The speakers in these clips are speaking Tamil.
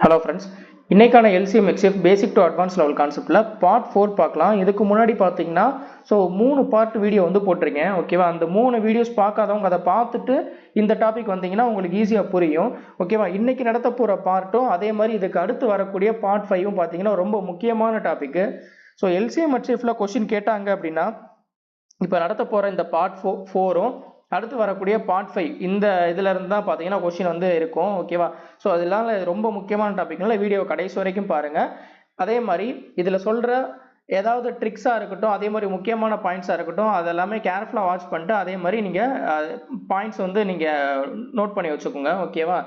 ஹலோ ஃப்ரெண்ட்ஸ், இன்னைக்கான LCM XF basic to advance level கான்செப்டில் பார்ட் 4 பார்க்கலாம். இதுக்கு முன்னாடி பார்த்தீங்கன்னா 3 பார்ட் வீடியோ வந்து போட்டிருக்கேன். ஓகேவா, அந்த 3 வீடியோஸ் பார்க்காதவங்க அதை பார்த்துட்டு இந்த டாபிக் வந்தீங்கன்னா உங்களுக்கு ஈஸியாக புரியும். ஓகேவா, இன்னைக்கு நடத்த போகிற பார்ட்டும் அதே மாதிரி இதுக்கு அடுத்து வரக்கூடிய பார்ட் 5ம் பார்த்தீங்கன்னா ரொம்ப முக்கியமான டாபிக். ஸோ எல்சிஎம் எக்ஸ்எஃப்ல கொஸ்டின் கேட்டாங்க அப்படின்னா இப்போ நடத்த போகிற இந்த பார்ட் 4ம் அடுத்து வரக்கூடிய பார்ட் 5 இந்த இதில் இருந்து தான் பார்த்தீங்கன்னா கொஸ்டின் வந்து இருக்கும். ஓகேவா, ஸோ அதனால ரொம்ப முக்கியமான டாபிக்னால வீடியோ கடைசி வரைக்கும் பாருங்கள். அதே மாதிரி இதில் சொல்கிற ஏதாவது ட்ரிக்ஸாக இருக்கட்டும், அதே மாதிரி முக்கியமான பாயிண்ட்ஸாக இருக்கட்டும், அதெல்லாமே கேர்ஃபுல்லாக வாட்ச் பண்ணிட்டு அதே மாதிரி நீங்கள் பாயிண்ட்ஸ் வந்து நீங்கள் நோட் பண்ணி வச்சுக்கோங்க. ஓகேவா,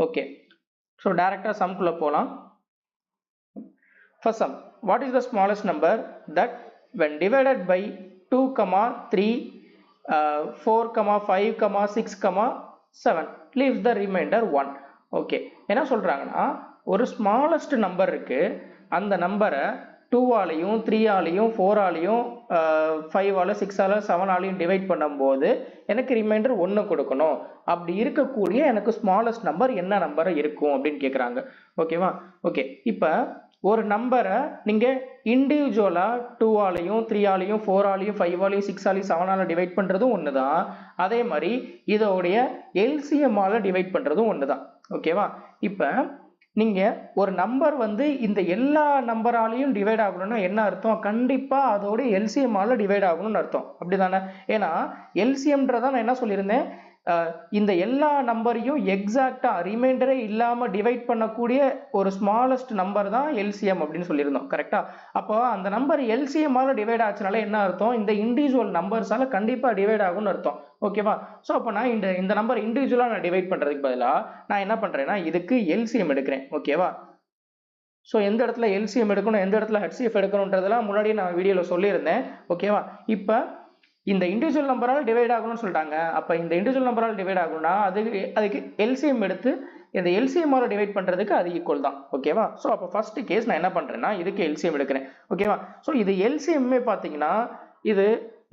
ஓகே. ஸோ டேரெக்டாக சம்குள்ளே போகலாம். First sum, what is the smallest number that when divided by 2, 3, 4, 5, 6, 7 leaves the remainder 1. Okay, என்ன சொல்றாங்கன்னா ஒரு ஸ்மாலஸ்ட் நம்பர் இருக்கு, அந்த நம்பரை 2 ஆலையும் 3 ஆலையும் 4 ஆலையும் 5 ஆல 6 ஆல 7 ஆலையும் டிவைட் பண்ணும்போது எனக்கு ரிமைண்டர் 1 கொடுக்கணும். அப்படி இருக்கக்கூடிய எனக்கு ஸ்மாலஸ்ட் நம்பர் என்ன நம்பர் இருக்கும் அப்படின்னு கேட்குறாங்க. ஓகேவா, ஓகே. இப்போ ஒரு நம்பரை நீங்கள் இண்டிவிஜுவலாக 2 ஆலையும் 3 ஆலையும் 4 ஆலையும் 5 ஆலையும் 6 ஆலையும் 7 ஆல டிவைட் பண்ணுறதும் ஒன்று தான். அதே மாதிரி இதோடைய எல்சிஎம் ஆல டிவைட் பண்ணுறதும் ஒன்று தான். ஓகேவா, இப்போ நீங்கள் ஒரு நம்பர் வந்து இந்த எல்லா நம்பராலையும் டிவைட் ஆகணும்னா என்ன அர்த்தம்? கண்டிப்பாக அதோட எல்சிஎம் ஆல டிவைட் ஆகணும்னு அர்த்தம். அப்படி தானே? ஏன்னா எல்சிஎம்ன்றதான் நான் என்ன சொல்லியிருந்தேன், இந்த எல்லா நம்பரையும் எக்ஸாக்டா ரிமைண்டரே இல்லாம டிவைட் பண்ணக்கூடிய ஒரு ஸ்மாலஸ்ட் நம்பர் தான் எல்சிஎம் அப்படின்னு சொல்லியிருந்தோம். கரெக்டா? அப்போ அந்த நம்பர் எல்சிஎம் ஆல டிவைட் ஆச்சுனால என்ன அர்த்தம்? இந்த இண்டிவிஜுவல் நம்பர்ஸால கண்டிப்பா டிவைட் ஆகும்னு அர்த்தம். ஓகேவா, ஸோ அப்போ நான் இந்த நம்பர் இண்டிவிஜுவலா நான் டிவைட் பண்றதுக்கு பதிலாக நான் என்ன பண்றேன்னா இதுக்கு எல்சிஎம் எடுக்கிறேன். ஓகேவா, ஸோ எந்த இடத்துல எல்சிஎம் எடுக்கணும், எந்த இடத்துல ஹெச்சிஎஃப் எடுக்கணுன்றதெல்லாம் முன்னாடியே நான் வீடியோவில் சொல்லியிருந்தேன். ஓகேவா, இப்போ இந்த இண்டிவிஜுவல் நம்பரால் டிவைட் ஆகணும்னு சொல்லிட்டாங்க. அப்போ இந்த இண்டிவிஜுவல் நம்பரால் டிவைட் ஆகணும்னா அதுக்கு எல்சிஎம் எடுத்து இந்த எல்சிஎம்மால் டிவைட் பண்ணுறதுக்கு அது ஈக்குவல் தான். ஓகேவா, ஸோ அப்போ ஃபர்ஸ்ட் கேஸ் நான் என்ன பண்ணுறேன்னா இதுக்கு எல்சிஎம் எடுக்கிறேன். ஓகேவா, ஸோ இது எல்சிஎம்மே பார்த்தீங்கன்னா இது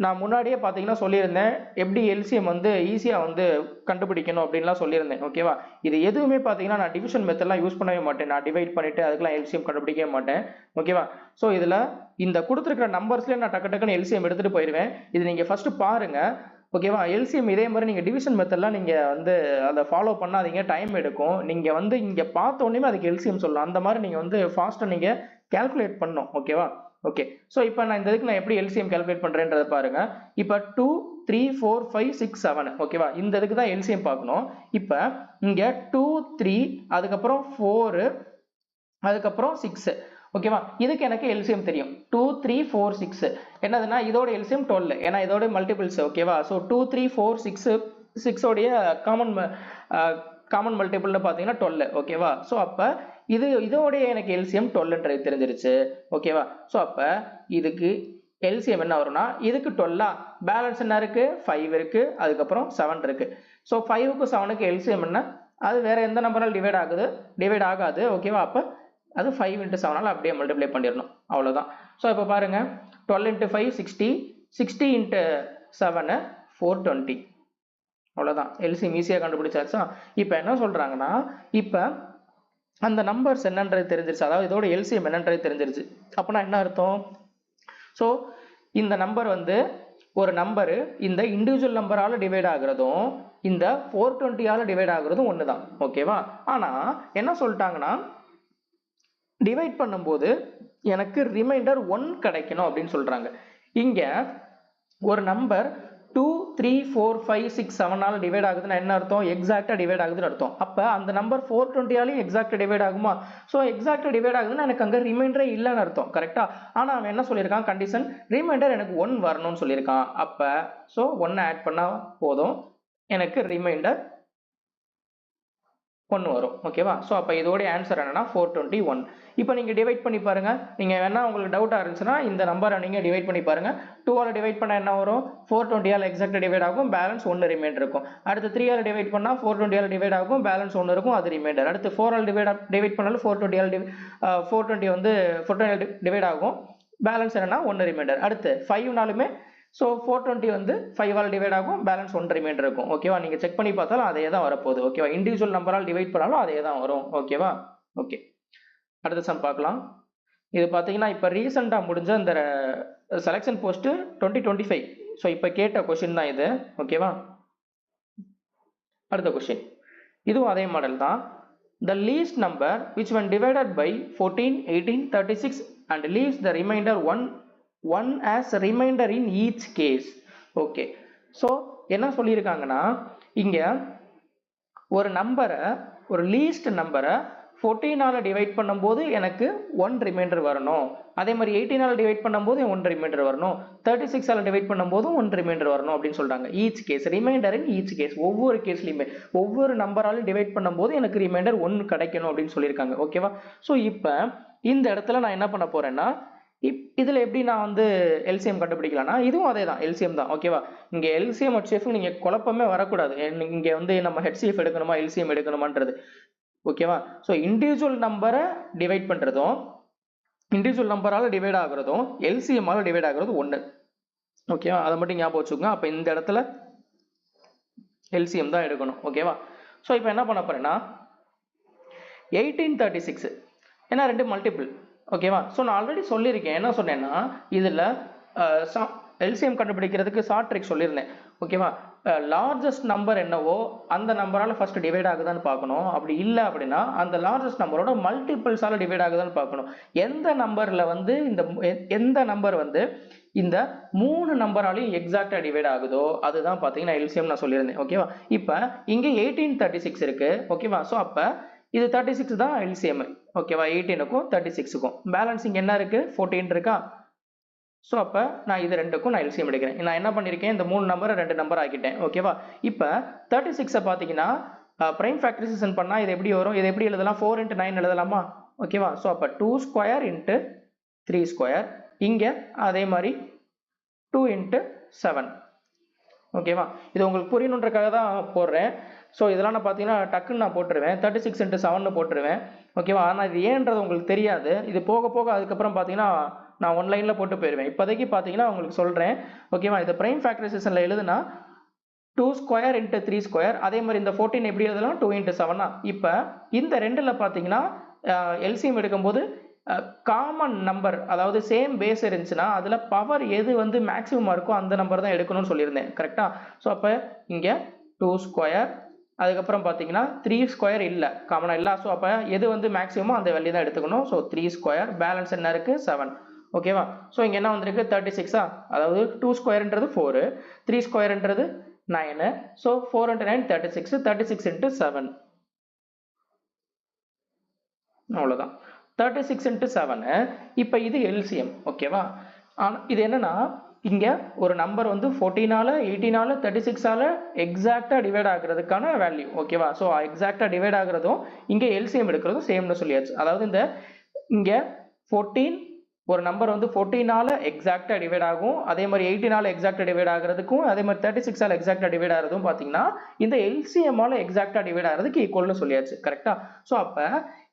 நான் முன்னாடியே பார்த்தீங்கன்னா சொல்லியிருந்தேன் எப்படி எல்சிஎம் வந்து ஈஸியாக வந்து கண்டுபிடிக்கணும் அப்படின்லாம் சொல்லியிருந்தேன். ஓகேவா, இது எதுவுமே பார்த்தீங்கன்னா நான் டிவிஷன் மெத்தட்லாம் யூஸ் பண்ணவே மாட்டேன். நான் டிவைட் பண்ணிவிட்டு அதுக்கெல்லாம் எல்சிஎம் கண்டுபிடிக்கவே மாட்டேன். ஓகேவா, ஸோ இதில் இந்த கொடுத்துருக்கிற நம்பர்ஸ்லேயே நான் டக்குன்னு எல்சிஎம் எடுத்துகிட்டு போயிடுவேன். இது நீங்கள் ஃபஸ்ட்டு பாருங்கள். ஓகேவா, எல்சிஎம் இதே மாதிரி நீங்கள் டிவிஷன் மெத்தட்லாம் நீங்கள் வந்து அதை ஃபாலோ பண்ணாதீங்க, டைம் எடுக்கும். நீங்கள் வந்து இங்கே பார்த்த உடனே அதுக்கு எல்சிஎம் சொல்லலாம். அந்த மாதிரி நீங்கள் வந்து ஃபாஸ்ட்டாக நீங்கள் கேல்குலேட் பண்ணணும். ஓகேவா, ஓகே. ஸோ இப்போ நான் இந்த இதுக்கு நான் எப்படி எல்சிஎம் கேல்குலேட் பண்ணுறேன்றதை பாருங்க. இப்போ 2, 3, 4, 5, 6, 7. ஓகேவா, இந்த இதுக்கு தான் எல்சிஎம் பார்க்கணும். இப்போ இங்கே 2, 3, அதுக்கப்புறம் 4, அதுக்கப்புறம் 6. ஓகேவா, இதுக்கு எனக்கு எல்சிஎம் தெரியும். 2, 3, 4, 6 என்னதுன்னா இதோட எல்சிஎம் 12, ஏன்னா இதோட மல்டிபிள்ஸ். ஓகேவா, ஸோ 2, 3, 4, 6 உடைய காமன் மல்டிபிள்னு பார்த்தீங்கன்னா 12. ஓகேவா, ஸோ அப்போ இதோடைய எனக்கு எல்சிஎம் 12ன்றது தெரிஞ்சிருச்சு. ஓகேவா, ஸோ அப்போ இதுக்கு எல்சிஎம் என்ன வரும்னா இதுக்கு 12, பேலன்ஸ் என்ன இருக்கு? 5 இருக்கு, அதுக்கப்புறம் 7 இருக்கு. ஸோ 5க்கு 7க்கு எல்சிஎம் என்ன? அது வேற எந்த நம்பரால் டிவைட் ஆகாது. ஓகேவா, அப்போ அது 5 × 7 அப்படியே மல்டிப்ளை பண்ணிடணும், அவ்வளோதான். ஸோ இப்போ பாருங்க 12 × 5 60, 60 × 7 420. அவ்வளோதான், எல்சிஎம் ஈஸியாக கண்டுபிடிச்சாச்சா? இப்போ என்ன சொல்றாங்கன்னா இப்போ அந்த நம்பர்ஸ் என்னன்றது தெரிஞ்சிருச்சு, அதாவது இதோட எல்சிஎம் என்னன்றது தெரிஞ்சிருச்சு. அப்போனா என்ன அர்த்தம்? ஸோ இந்த நம்பர் வந்து ஒரு நம்பரு இந்த இண்டிவிஜுவல் நம்பரால் டிவைட் ஆகுறதும் இந்த 420 ஆல டிவைட் ஆகுறதும் ஒன்று தான். ஓகேவா, ஆனால் என்ன சொல்லிட்டாங்கன்னா டிவைட் பண்ணும்போது எனக்கு ரிமைண்டர் 1 கிடைக்கணும் அப்படின்னு சொல்றாங்க. இங்கே ஒரு நம்பர் 2, 3, 4, 5, 6, 7 ஆல டிவைட் ஆகுதுன்னா என்ன அர்த்தம்? எக்ஸாக்டா டிவைட் ஆகுதுன்னு அர்த்தம். அப்போ அந்த நம்பர் 420 ஆலையும் எக்ஸாக்டா டிவைட் ஆகுமா? ஸோ எக்ஸாக்டா டிவைட் ஆகுதுன்னா எனக்கு அங்கே ரிமைண்டரே இல்லைன்னு அர்த்தம். கரெக்டா? ஆனால் அவன் என்ன சொல்லியிருக்கான்? கண்டிஷன் ரிமைண்டர் எனக்கு 1 வரணும்னு சொல்லியிருக்கான். அப்போ ஸோ 1 ஆட் பண்ணால் போதும், எனக்கு ரிமைண்டர் 1 வரும். ஓகேவா, ஸோ அப்போ இதோட ஆன்சர் என்னன்னா 421. இப்போ நீங்கள் டிவைட் பண்ணி பாருங்க. நீங்கள் வேணா உங்களுக்கு டவுட்டாக இருந்துச்சுன்னா இந்த நம்பரை நீங்கள் டிவைட் பண்ணி பாருங்க. 2 ஆல் டிவைட் பண்ணால் என்ன வரும்? 420 ஆல் எக்ஸாக்டாக டிவைட் ஆகும், பேலன்ஸ் 1 ரிமைண்டர் இருக்கும். அடுத்து 3 ஆல் டிவைட் பண்ணால் 420 ஆல் டிவைட் ஆகும், பேலன்ஸ் 1 இருக்கும், அது ரிமைண்டர். அடுத்து 4 ஆல் டிவைட் பண்ணாலும் 420 வந்து 420 டிவைட் ஆகும், பேலன்ஸ் என்னன்னா 1 ரிமைண்டர். அடுத்து 5நாலுமே ஸோ 420 வந்து 5 ஆல் டிவைட் ஆகும், பேலன்ஸ் 1 ரிமைண்டர் இருக்கும். ஓகேவா, நீங்கள் செக் பண்ணி பார்த்தாலும் அதே தான் வரப்போகுது. ஓகேவா, இண்டிவிஜுவல் நம்பரால் டிவைட் பண்ணாலும் அதே தான் வரும். ஓகேவா. ஓகே, அடுத்த சம் பார்க்கலாம். இது பார்த்தீங்கன்னா இப்போ ரீசெண்டாக முடிஞ்ச இந்த செலெக்ஷன் போஸ்ட்டு 2025. ஸோ இப்போ கேட்ட கொஷின் தான் இது. ஓகேவா, அடுத்த கொஷின் இதுவும் அதே மாடல் தான். The least number which when divided by 14, 18, 36 and leaves the remainder 1 as remainder in each case. Okay, so என்ன சொல்லியிருக்காங்கன்னா இங்க ஒரு நம்பரை, ஒரு லீஸ்ட் நம்பரை 14ஆல் டிவைட் பண்ணும்போது எனக்கு 1 ரிமைண்டர் வரணும். அதே மாதிரி 18ஆல் டிவைட் பண்ணும்போது 1 ரிமைண்டர் வரணும். 36ஆல் டிவைட் பண்ணும்போதும் 1 ரிமைண்டர் வரணும் அப்படின்னு சொல்றாங்க. Each case reminder in each case, ஒவ்வொரு கேஸ்லையுமே ஒவ்வொரு நம்பராலும் டிவைட் பண்ணும்போது எனக்கு ரிமைண்டர் 1 கிடைக்கணும் அப்படின்னு சொல்லியிருக்காங்க. ஓகேவா, ஸோ இப்போ இந்த இடத்துல நான் என்ன பண்ண போறேன்னா, இதுல எப்படி நான் வந்து எல்சிஎம் கண்டுபிடிக்கலாம்னா இதுவும் அதே தான், எல்சிஎம் தான். ஓகேவா, இங்க எல்சிஎம் ஹெச்சிஎஃப் நீங்க குழப்பமே வரக்கூடாது. இங்க வந்து நம்ம ஹெச்சிஎஃப் எடுக்கணுமா எல்சிஎம் எடுக்கணுமான்றது. ஓகேவா, ஸோ இண்டிவிஜுவல் நம்பரை டிவைட் பண்றதும் இண்டிவிஜுவல் நம்பரால டிவைட் ஆகுறதும் எல்சிஎம்மால டிவைட் ஆகுறது ஒன்று. ஓகேவா, அதை மட்டும் ஞாபகம் வச்சுக்கோங்க. அப்போ இந்த இடத்துல எல்சிஎம் தான் எடுக்கணும். ஓகேவா, ஸோ இப்போ என்ன பண்ண போறேன்னா 1836 ஏன்னா 2 மல்டிபிள். ஓகேவா, ஸோ நான் ஆல்ரெடி சொல்லியிருக்கேன். என்ன சொன்னேன்னா இதில் எல்சிஎம் கண்டுபிடிக்கிறதுக்கு ஷார்ட் ட்ரிக் சொல்லியிருந்தேன். ஓகேவா, லார்ஜஸ்ட் நம்பர் என்னவோ அந்த நம்பரால் ஃபர்ஸ்ட் டிவைட் ஆகுதான்னு பார்க்கணும். அப்படி இல்லை அப்படின்னா அந்த லார்ஜஸ்ட் நம்பரோட மல்டிபிள்ஸால டிவைட் ஆகுதான்னு பார்க்கணும். எந்த நம்பரில் வந்து எந்த நம்பர் வந்து இந்த 3 நம்பராலையும் எக்ஸாக்டா டிவைட் ஆகுதோ அதுதான் பார்த்தீங்கன்னா எல்சிஎம் நான் சொல்லியிருந்தேன். ஓகேவா, இப்போ இங்கே 1836 இருக்கு. ஓகேவா, ஸோ அப்போ இது 36 தான் எல்சிஎம். ஓகேவா, 18க்கும் 36க்கும் பேலன்சிங் என்ன இருக்கு, 14 இருக்கா. ஸோ அப்போ நான் இது ரெண்டுக்கும் நான் எல்சிஎம் எடுக்கிறேன். நான் என்ன பண்ணியிருக்கேன், இந்த 3 நம்பரை 2 நம்பர் ஆக்கிட்டேன். ஓகேவா, இப்போ 36 பார்த்தீங்கன்னா பிரைம் ஃபேக்டரைசேஷன் பண்ணால் இது எப்படி வரும், இது எப்படி எழுதலாம், 4 × 9 எழுதலாமா. ஓகேவா, ஸோ அப்போ 2² × 3². இங்கே அதே மாதிரி 2 × 7. ஓகேவா, இது உங்களுக்கு புரியணுன்றக்காக தான் போடுறேன். ஸோ இதெல்லாம் நான் பார்த்தீங்கன்னா டக்குன்னு நான் போட்டுருவேன், 36 × 7 போட்டுருவேன். ஓகேவா, ஆனால் இது ஏன்றது உங்களுக்கு தெரியாது. இது போக போக அதுக்கப்புறம் பார்த்தீங்கன்னா நான் ஒன்லைனில் போட்டு போயிடுவேன். இப்போதைக்கு பார்த்தீங்கன்னா உங்களுக்கு சொல்கிறேன். ஓகேவா, இதை பிரைம் ஃபேக்டரைசேஷனில் எழுதுனா 2² × 3². அதே மாதிரி இந்த 14 எப்படி எழுதலாம், 2 × 7. இப்போ இந்த ரெண்டில் பார்த்தீங்கன்னா எல்சிஎம் எடுக்கும்போது காமன் நம்பர், அதாவது சேம் பேஸ் இருந்துச்சுன்னா அதில் பவர் எது வந்து மேக்ஸிமமாக இருக்கோ அந்த நம்பர் தான் எடுக்கணும்னு சொல்லியிருந்தேன். கரெக்டாக. ஸோ அப்போ இங்கே 2², அதுக்கப்புறம் பார்த்தீங்கன்னா 3² இல்லை, காமனாக இல்லை. ஸோ அப்போ எது வந்து மேக்ஸிமமோ அந்த வேல்யூ தான் எடுத்துக்கணும். ஸோ 3², பேலன்ஸ் என்ன இருக்குது, 7. ஓகேவா, ஸோ இங்கே என்ன வந்திருக்கு, 36. அதாவது 2²ன்றது 4, 3²ன்றது 9. ஸோ 4 × 9 36, 36 × 7. அவ்வளோதான், 36 × 7. இப்போ இது எல்சிஎம். ஓகேவா, ஆனால் இது என்னன்னா இங்கே ஒரு நம்பர் வந்து 14ஆல 18ஆல 36ஆல எக்ஸாக்டாக டிவைட் ஆகுறதுக்கான வேல்யூ. ஓகேவா, ஸோ எக்ஸாக்டாக டிவைட் ஆகுறதும் இங்கே எல்சிஎம் எடுக்கிறதும் சேம்னு சொல்லியாச்சு. அதாவது இந்த இங்கே 14 ஒரு நம்பர் வந்து 14ஆல எக்ஸாக்டாக டிவைட் ஆகும், அதே மாதிரி 18ஆல எக்ஸாக்டாக டிவைட் ஆகுறதுக்கும், அதே மாதிரி 36ஆல எக்ஸாக்டாக டிவைட் ஆகிறதும் பார்த்தீங்கன்னா இந்த எல்சிஎம்மால எக்ஸாக்டாக டிவைட் ஆகிறதுக்கு ஈக்குவல்னு சொல்லியாச்சு. கரெக்டா. ஸோ அப்போ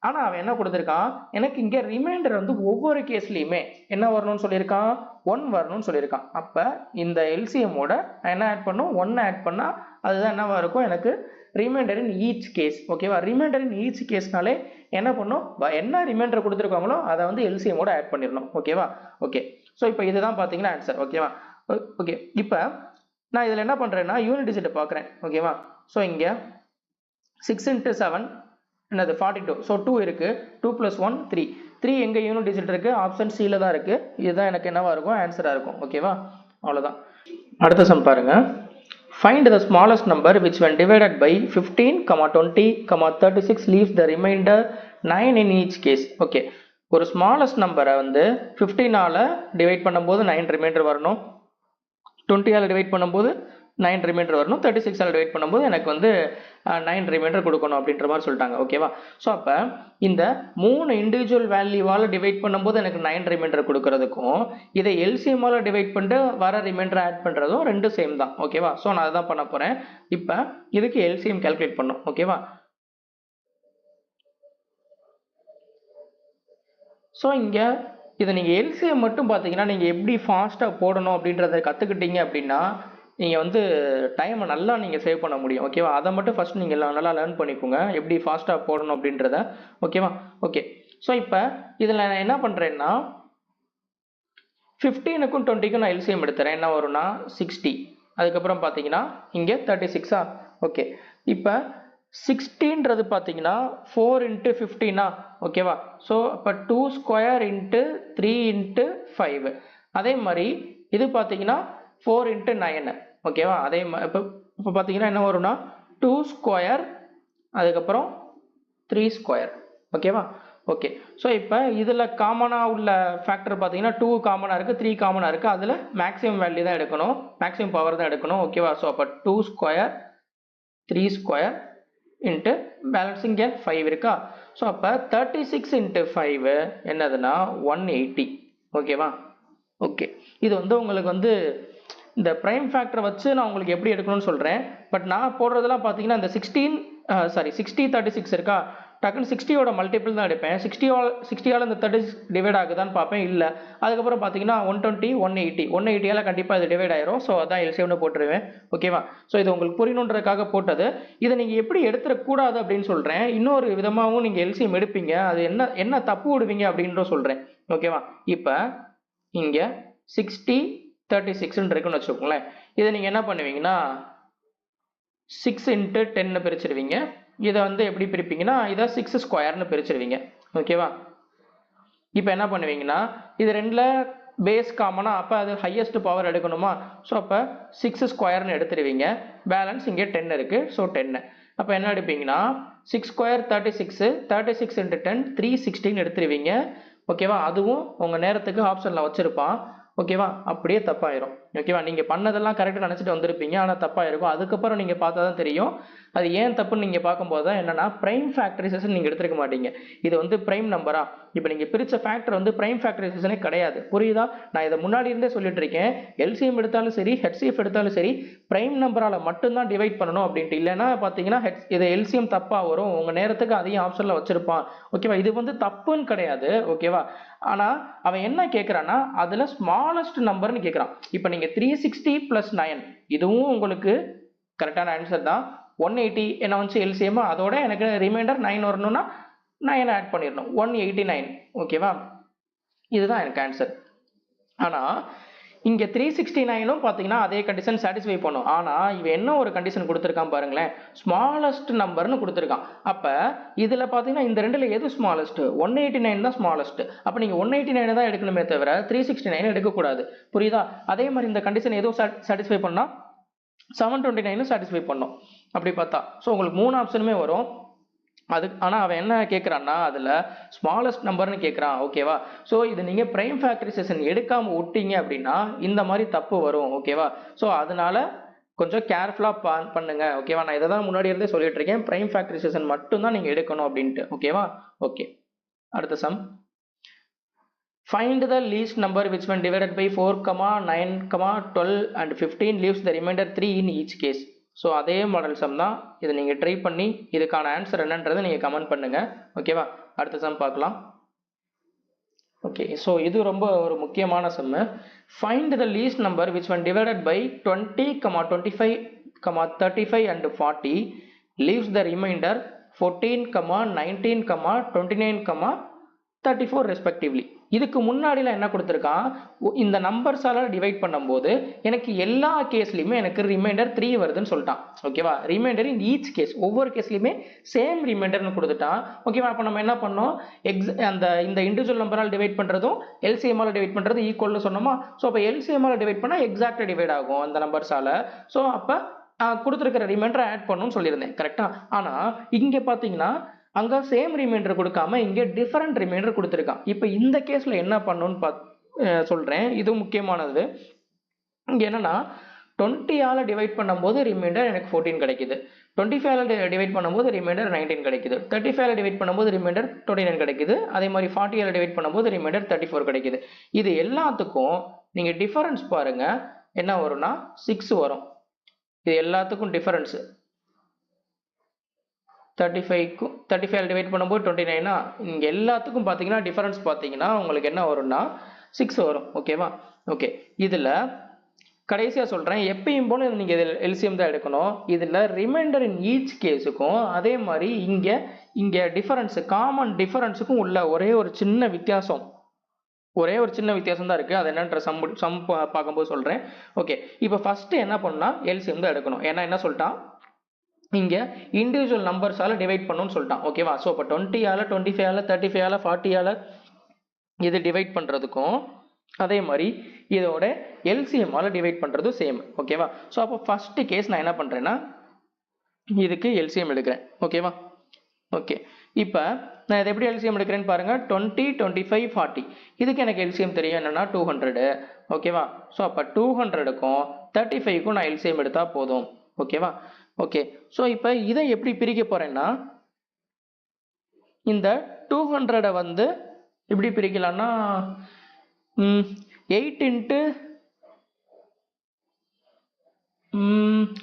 ஆனால் அவன் என்ன கொடுத்துருக்கான், எனக்கு இங்கே ரிமைண்டர் வந்து ஒவ்வொரு கேஸ்லையுமே என்ன வரணும்னு சொல்லியிருக்கான், 1 வரணும்னு சொல்லியிருக்கான். அப்போ இந்த எல்சிஎம்மோட நான் என்ன ஆட் பண்ணும், 1 ஆட் பண்ணால் அதுதான் என்னவா இருக்கும், எனக்கு ரிமைண்டர் இன் ஈச் கேஸ். ஓகேவா, ரிமைண்டர் இன் ஈச் கேஸ்னாலே என்ன பண்ணும், என்ன ரிமைண்டர் கொடுத்துருக்காங்களோ அதை வந்து எல்சிஎம்மோட ஆட் பண்ணிடணும். ஓகேவா, ஓகே. ஸோ இப்போ இதுதான் பார்த்தீங்கன்னா ஆன்சர். ஓகேவா, ஓகே. இப்போ நான் இதில் என்ன பண்ணுறேன்னா யூனிட் டிஜிட்டை பார்க்குறேன். ஓகேவா, ஸோ இங்கே 6 × 7 என்னது 42. ஸோ 2 இருக்கு, 2 + 1 3. 3 எங்கே யூனிட் டிஜிட் இருக்கு, ஆப்ஷன் சியில் தான் இருக்கு. இதுதான் எனக்கு என்னவா இருக்கும், ஆன்சராக இருக்கும். ஓகேவா, அவ்வளோதான். அடுத்த சம் பாருங்க. Find the smallest number which when divided by 15, 20, 36 leaves the remainder 9 in each case. Okay, ஒரு ஸ்மாலஸ்ட் நம்பரை வந்து 15ஆல டிவைட் பண்ணும்போது 9 ரிமைண்டர் வரணும், 20ஆல டிவைட் பண்ணும்போது 9 ரிமைண்டர் வரணும், 36ஆல டிவைட் பண்ணும்போது எனக்கு வந்து 9 ரிமைண்டர் கொடுக்கணும் அப்படின்ற மாதிரி சொல்லிட்டாங்க. ஓகேவா, ஸோ அப்போ இந்த 3 இண்டிவிஜுவல் வேல்யூவால் டிவைட் பண்ணும்போது எனக்கு 9 ரிமைண்டர் கொடுக்கறதுக்கும் இதை எல்சிஎம்மால் டிவைட் பண்ணிட்டு வர ரிமைண்டர் ஆட் பண்ணுறதும் ரெண்டும் சேம் தான். ஓகேவா, ஸோ நான் அதுதான் பண்ண போகிறேன். இப்போ இதுக்கு எல்சிஎம் கால்குலேட் பண்ணும். ஓகேவா, ஸோ இங்கே இதை நீங்கள் எல்சிஎம் மட்டும் பார்த்தீங்கன்னா நீங்கள் எப்படி ஃபாஸ்ட்டாக போடணும் அப்படின்றத கற்றுக்கிட்டீங்க அப்படின்னா நீங்கள் வந்து டைமை நல்லா நீங்கள் சேவ் பண்ண முடியும். ஓகேவா? அதை மட்டும் ஃபஸ்ட் நீங்கள் நல்லா லேர்ன் பண்ணிக்கோங்க, எப்படி ஃபாஸ்ட்டாக போடணும் அப்படின்றத. ஓகேவா? ஓகே. ஸோ இப்போ இதில் நான் என்ன பண்ணுறேன்னா 15க்கும் 20க்கும் நான் எல்சிஎம் எடுத்துறேன். என்ன வரும்னா 60. அதுக்கப்புறம் பார்த்தீங்கன்னா இங்கே 36. ஓகே. இப்போ 60ன்றது பார்த்தீங்கன்னா 4 × 15. ஓகேவா? ஸோ இப்போ 2 ஸ்கொயர் இன்ட்டு 3 × 5. அதே மாதிரி இது பார்த்தீங்கன்னா 4 × 9. ஓகேவா? அதே மாதிரி இப்போ பார்த்தீங்கன்னா என்ன வரும்னா 2 ஸ்கொயர் அதுக்கப்புறம் 3 ஸ்கொயர். ஓகேவா? ஓகே. ஸோ இப்போ இதில் காமனாக உள்ள ஃபேக்டர் பார்த்தீங்கன்னா 2 காமனாக இருக்குது, 3 காமனாக இருக்குது. அதில் மேக்ஸிமம் வேல்யூ தான் எடுக்கணும், மேக்ஸிமம் பவர் தான் எடுக்கணும். ஓகேவா? ஸோ அப்போ 2 ஸ்கொயர் 3 ஸ்கொயர் இன்ட்டு பேலன்ஸ் இங்கே 5 இருக்கா? ஸோ அப்போ 36 × 5 என்னதுன்னா 180. ஓகேவா? ஓகே. இது வந்து உங்களுக்கு வந்து இந்த ப்ரைம் ஃபேக்டரை வச்சு நான் உங்களுக்கு எப்படி எடுக்கணும்னு சொல்கிறேன். பட் நான் போடுறதெல்லாம் பார்த்தீங்கன்னா இந்த 60 36 இருக்கா, டக்குன்னு 60யோட மல்டிபிள் தான் எடுப்பேன். 60ஆல் இந்த 36 டிவைட் ஆகுதான்னு பார்ப்பேன், இல்லை. அதுக்கப்புறம் பார்த்தீங்கன்னா 120 180 கண்டிப்பாக இது டிவைட் ஆயிரும். ஸோ அதான் எல்சிஎம்னு போட்டுருவேன். ஓகேவா? ஸோ இது உங்களுக்கு புரியணுன்றதுக்காக போட்டது. இதை நீங்கள் எப்படி எடுத்துடக்கூடாது அப்படின்னு சொல்கிறேன். இன்னொரு விதமாகவும் நீங்கள் எல்சிஎம் எடுப்பீங்க, அது என்ன தப்பு விடுவீங்க அப்படின்ற சொல்கிறேன். ஓகேவா? இப்போ இங்கே 60 36 இருக்குன்னு வச்சுக்கோங்களேன். இதை நீங்கள் என்ன பண்ணுவீங்கன்னா 6 × 10 பிரிச்சிருவீங்க. இதை வந்து எப்படி பிரிப்பீங்கன்னா இதை 6 ஸ்கொயர்னு பிரிச்சிருவீங்க. ஓகேவா? இப்போ என்ன பண்ணுவீங்கன்னா இது ரெண்டில் பேஸ் காமனா, அப்போ அது ஹையஸ்ட் பவர் எடுக்கணுமா? ஸோ அப்போ 6 ஸ்கொயர்னு எடுத்துருவீங்க. பேலன்ஸ் இங்கே 10 இருக்குது. ஸோ 10. அப்போ என்ன எடுப்பீங்கன்னா 6 ஸ்கொயர் 36 36 × 10 316 எடுத்துருவீங்க. ஓகேவா? அதுவும் உங்கள் நேரத்துக்கு ஆப்ஷனில் வச்சுருப்பான். ஓகேவா? அப்படியே தப்பாயிரும். ஓகேவா? நீங்கள் பண்ணதெல்லாம் கரெக்டாக நினச்சிட்டு வந்திருப்பீங்க, ஆனால் தப்பாயிருக்கும். அதுக்கப்புறம் நீங்கள் பார்த்தா தான் தெரியும் அது ஏன் தப்புன்னு. நீங்கள் பார்க்கும்போது தான் என்னன்னா ப்ரைம் ஃபேக்டரைசேஷன் நீங்கள் எடுத்துருக்க மாட்டீங்க. இது வந்து ப்ரைம் நம்பரா, இப்போ நீங்கள் பிரித்த ஃபேக்டர் வந்து ப்ரைம் ஃபேக்டரைசேஷனே கிடையாது. புரியுதா? நான் இதை முன்னாடி இருந்தே சொல்லிட்டு இருக்கேன். எல்சிஎம் எடுத்தாலும் சரி, ஹெச்சிஎஃப் எடுத்தாலும் சரி, ப்ரைம் நம்பரால் மட்டும்தான் டிவைட் பண்ணணும் அப்படின்ட்டு. இல்லைன்னா பார்த்தீங்கன்னா இது எல்சிஎம் தப்பாக வரும், உங்கள் நேரத்துக்கு அதையும் ஆப்ஷனில் வச்சிருப்பான். ஓகேவா? இது வந்து தப்புன்னு கிடையாது. ஓகேவா? ஆனால் அவன் என்ன கேட்குறான்னா அதில் ஸ்மாலஸ்ட் நம்பர்னு கேட்குறான். இப்போ நீங்கள் 360 + 9 இதுவும் உங்களுக்கு கரெக்டான ஆன்சர் தான். 180 என்ன வந்து எல்சிஎம், அதோட எனக்கு ரிமைண்டர் 9 வரணும்னா 9 ஆட் பண்ணிடணும், 189. ஓகேவா? இதுதான் எனக்கு ஆன்சர். ஆனால் இங்கே 369ம் பார்த்தீங்கன்னா அதே கண்டிஷன் சாட்டிஸ்ஃபை பண்ணும். ஆனால் இவன் என்ன ஒரு கண்டிஷன் கொடுத்துருக்கான் பாருங்களேன், ஸ்மாலஸ்ட் நம்பர்னு கொடுத்துருக்கான். அப்போ இதில் பார்த்தீங்கன்னா இந்த ரெண்டில் எது ஸ்மாலஸ்ட்? 189 தான் ஸ்மாலஸ்ட். அப்போ நீங்கள் 189 தான் எடுக்கணுமே தவிர 369 எடுக்கக்கூடாது. புரியுதா? அதே மாதிரி இந்த கண்டிஷன் எதுவும் சாட்டிஸ்ஃபை பண்ணால் 729 சாட்டிஸ்ஃபை பண்ணும். அப்படி பார்த்தா ஸோ உங்களுக்கு 3 ஆப்ஷனுமே வரும். ஆனால் அவன் என்ன கேட்குறான்னா அதில் ஸ்மாலஸ்ட் நம்பர்னு கேட்குறான். ஓகேவா? ஸோ இது நீங்கள் ப்ரைம் ஃபேக்டரைசேஷன் எடுக்காமல் விட்டீங்க அப்படின்னா இந்த மாதிரி தப்பு வரும். ஓகேவா? ஸோ அதனால கொஞ்சம் கேர்ஃபுல்லாக பண்ணுங்க. ஓகேவா? நான் இதை தான் முன்னாடி இருந்தே சொல்லிட்டு இருக்கேன், ப்ரைம் ஃபேக்டரைசேஷன் மட்டும்தான் நீங்கள் எடுக்கணும் அப்படின்ட்டு. ஓகேவா? ஓகே. அடுத்த some. Find the least number which when divided by 4, 9, 12 and 15 leaves the remainder 3 in each case. So அதே மாடல் சம் தான். இதை நீங்கள் ட்ரை பண்ணி இதுக்கான ஆன்சர் என்னன்றதை நீங்கள் கமெண்ட் பண்ணுங்கள். ஓகேவா? அடுத்த சம் பார்க்கலாம். ஓகே. ஸோ இது ரொம்ப ஒரு முக்கியமான sum. Find the least number which when divided by 20, 25, 35 and 40 leaves the remainder 14, 19, 29, 34 respectively. இதுக்கு முன்னாடிலாம் என்ன கொடுத்துருக்கான், இந்த நம்பர்ஸால டிவைட் பண்ணும்போது எனக்கு எல்லா கேஸ்லையுமே எனக்கு ரிமைண்டர் 3 வருதுன்னு சொல்லிட்டான். ஓகேவா? ரிமைண்டர் இன் ஈச் கேஸ், ஒவ்வொரு கேஸ்லையுமே சேம் ரிமைண்டர்னு கொடுத்துட்டான். ஓகேவா? அப்போ நம்ம என்ன பண்ணோம், இந்த இண்டிவிஜுவல் நம்பரால் டிவைட் பண்ணுறதும் எல்சிஎம்மால் டிவைட் பண்ணுறது ஈக்குவல்னு சொன்னோமா? ஸோ அப்போ எல்சிஎம்மால் டிவைட் பண்ணால் எக்ஸாக்டாக டிவைட் ஆகும் அந்த நம்பர்ஸால். ஸோ அப்போ கொடுத்துருக்கிற ரிமைண்டரை ஆட் பண்ணணும்னு சொல்லியிருந்தேன். கரெக்டாக? ஆனால் இங்கே பார்த்தீங்கன்னா அங்கே சேம் ரிமைண்டர் கொடுக்காம இங்கே டிஃபரெண்ட் ரிமைண்டர் கொடுத்துருக்கான். இப்போ இந்த கேஸில் என்ன பண்ணணும்னு சொல்கிறேன், இது முக்கியமானது. இங்கே என்னன்னா 20ஆல் டிவைட் பண்ணும்போது ரிமைண்டர் எனக்கு 14 கிடைக்குது, 25ஆல் டிவைட் பண்ணும்போது ரிமைண்டர் 19 கிடைக்குது, 35ஆல் டிவைட் பண்ணும்போது ரிமைண்டர் 29 கிடைக்குது, அதே மாதிரி 40ஆல் டிவைட் பண்ணும்போது ரிமைண்டர் 34 கிடைக்குது. இது எல்லாத்துக்கும் நீங்கள் டிஃபரன்ஸ் பாருங்க, என்ன வரும்னா 6 வரும். இது எல்லாத்துக்கும் டிஃபரன்ஸ் 35 டிவைட் பண்ணும்போது 29. இங்கே எல்லாத்துக்கும் பார்த்தீங்கன்னா டிஃபரன்ஸ் பார்த்தீங்கன்னா உங்களுக்கு என்ன வரும்னா 6 வரும். ஓகேவா? ஓகே. இதில் கடைசியா சொல்றேன், எப்பயும் போல நீங்க எல்சிஎம் தான் எடுக்கணும். இதுல ரிமைண்டர் இன் ஈச் கேஸுக்கும் அதே மாதிரி இங்க டிஃபரன்ஸ், காமன் டிஃபரன்ஸுக்கும் உள்ள ஒரே ஒரு சின்ன வித்தியாசம் தான் இருக்கு. அது என்னன்ற சம் பார்க்கும்போது சொல்றேன். ஓகே, இப்போ ஃபர்ஸ்ட் என்ன பண்ணா எல்சிஎம் தான் எடுக்கணும். ஏன்னா என்ன சொல்லிட்டான், இங்க இண்டிவிஜுவல் நம்பர்ஸால டிவைட் பண்ணணும்னு சொல்லிட்டான். ஓகேவா? ஸோ இப்போ 20 ஆல 25 ஆல 35 ஆல 40 ஆல இது டிவைட் பண்றதுக்கும் அதே மாதிரி இதோட எல்சிஎம் ஆல டிவைட் பண்றதும் சேம். ஓகேவா? ஸோ அப்போ ஃபர்ஸ்ட் கேஸ் நான் என்ன பண்றேன்னா இதுக்கு எல்சிஎம் எடுக்கிறேன். ஓகேவா? ஓகே, இப்போ நான் இதை எப்படி எல்சிஎம் எடுக்கிறேன்னு பாருங்க. 20, 25, 40 இதுக்கு எனக்கு எல்சிஎம் தெரியும் என்னன்னா 200. ஓகேவா? ஸோ அப்போ 200க்கும் 35க்கும் நான் எல்சிஎம் எடுத்தா போதும். ஓகேவா? ஓகே, ஸோ இப்போ இதை எப்படி பிரிக்க போறேன்னா இந்த 200 வந்து எப்படி பிரிக்கலாம்னா 8 இன்ட்டு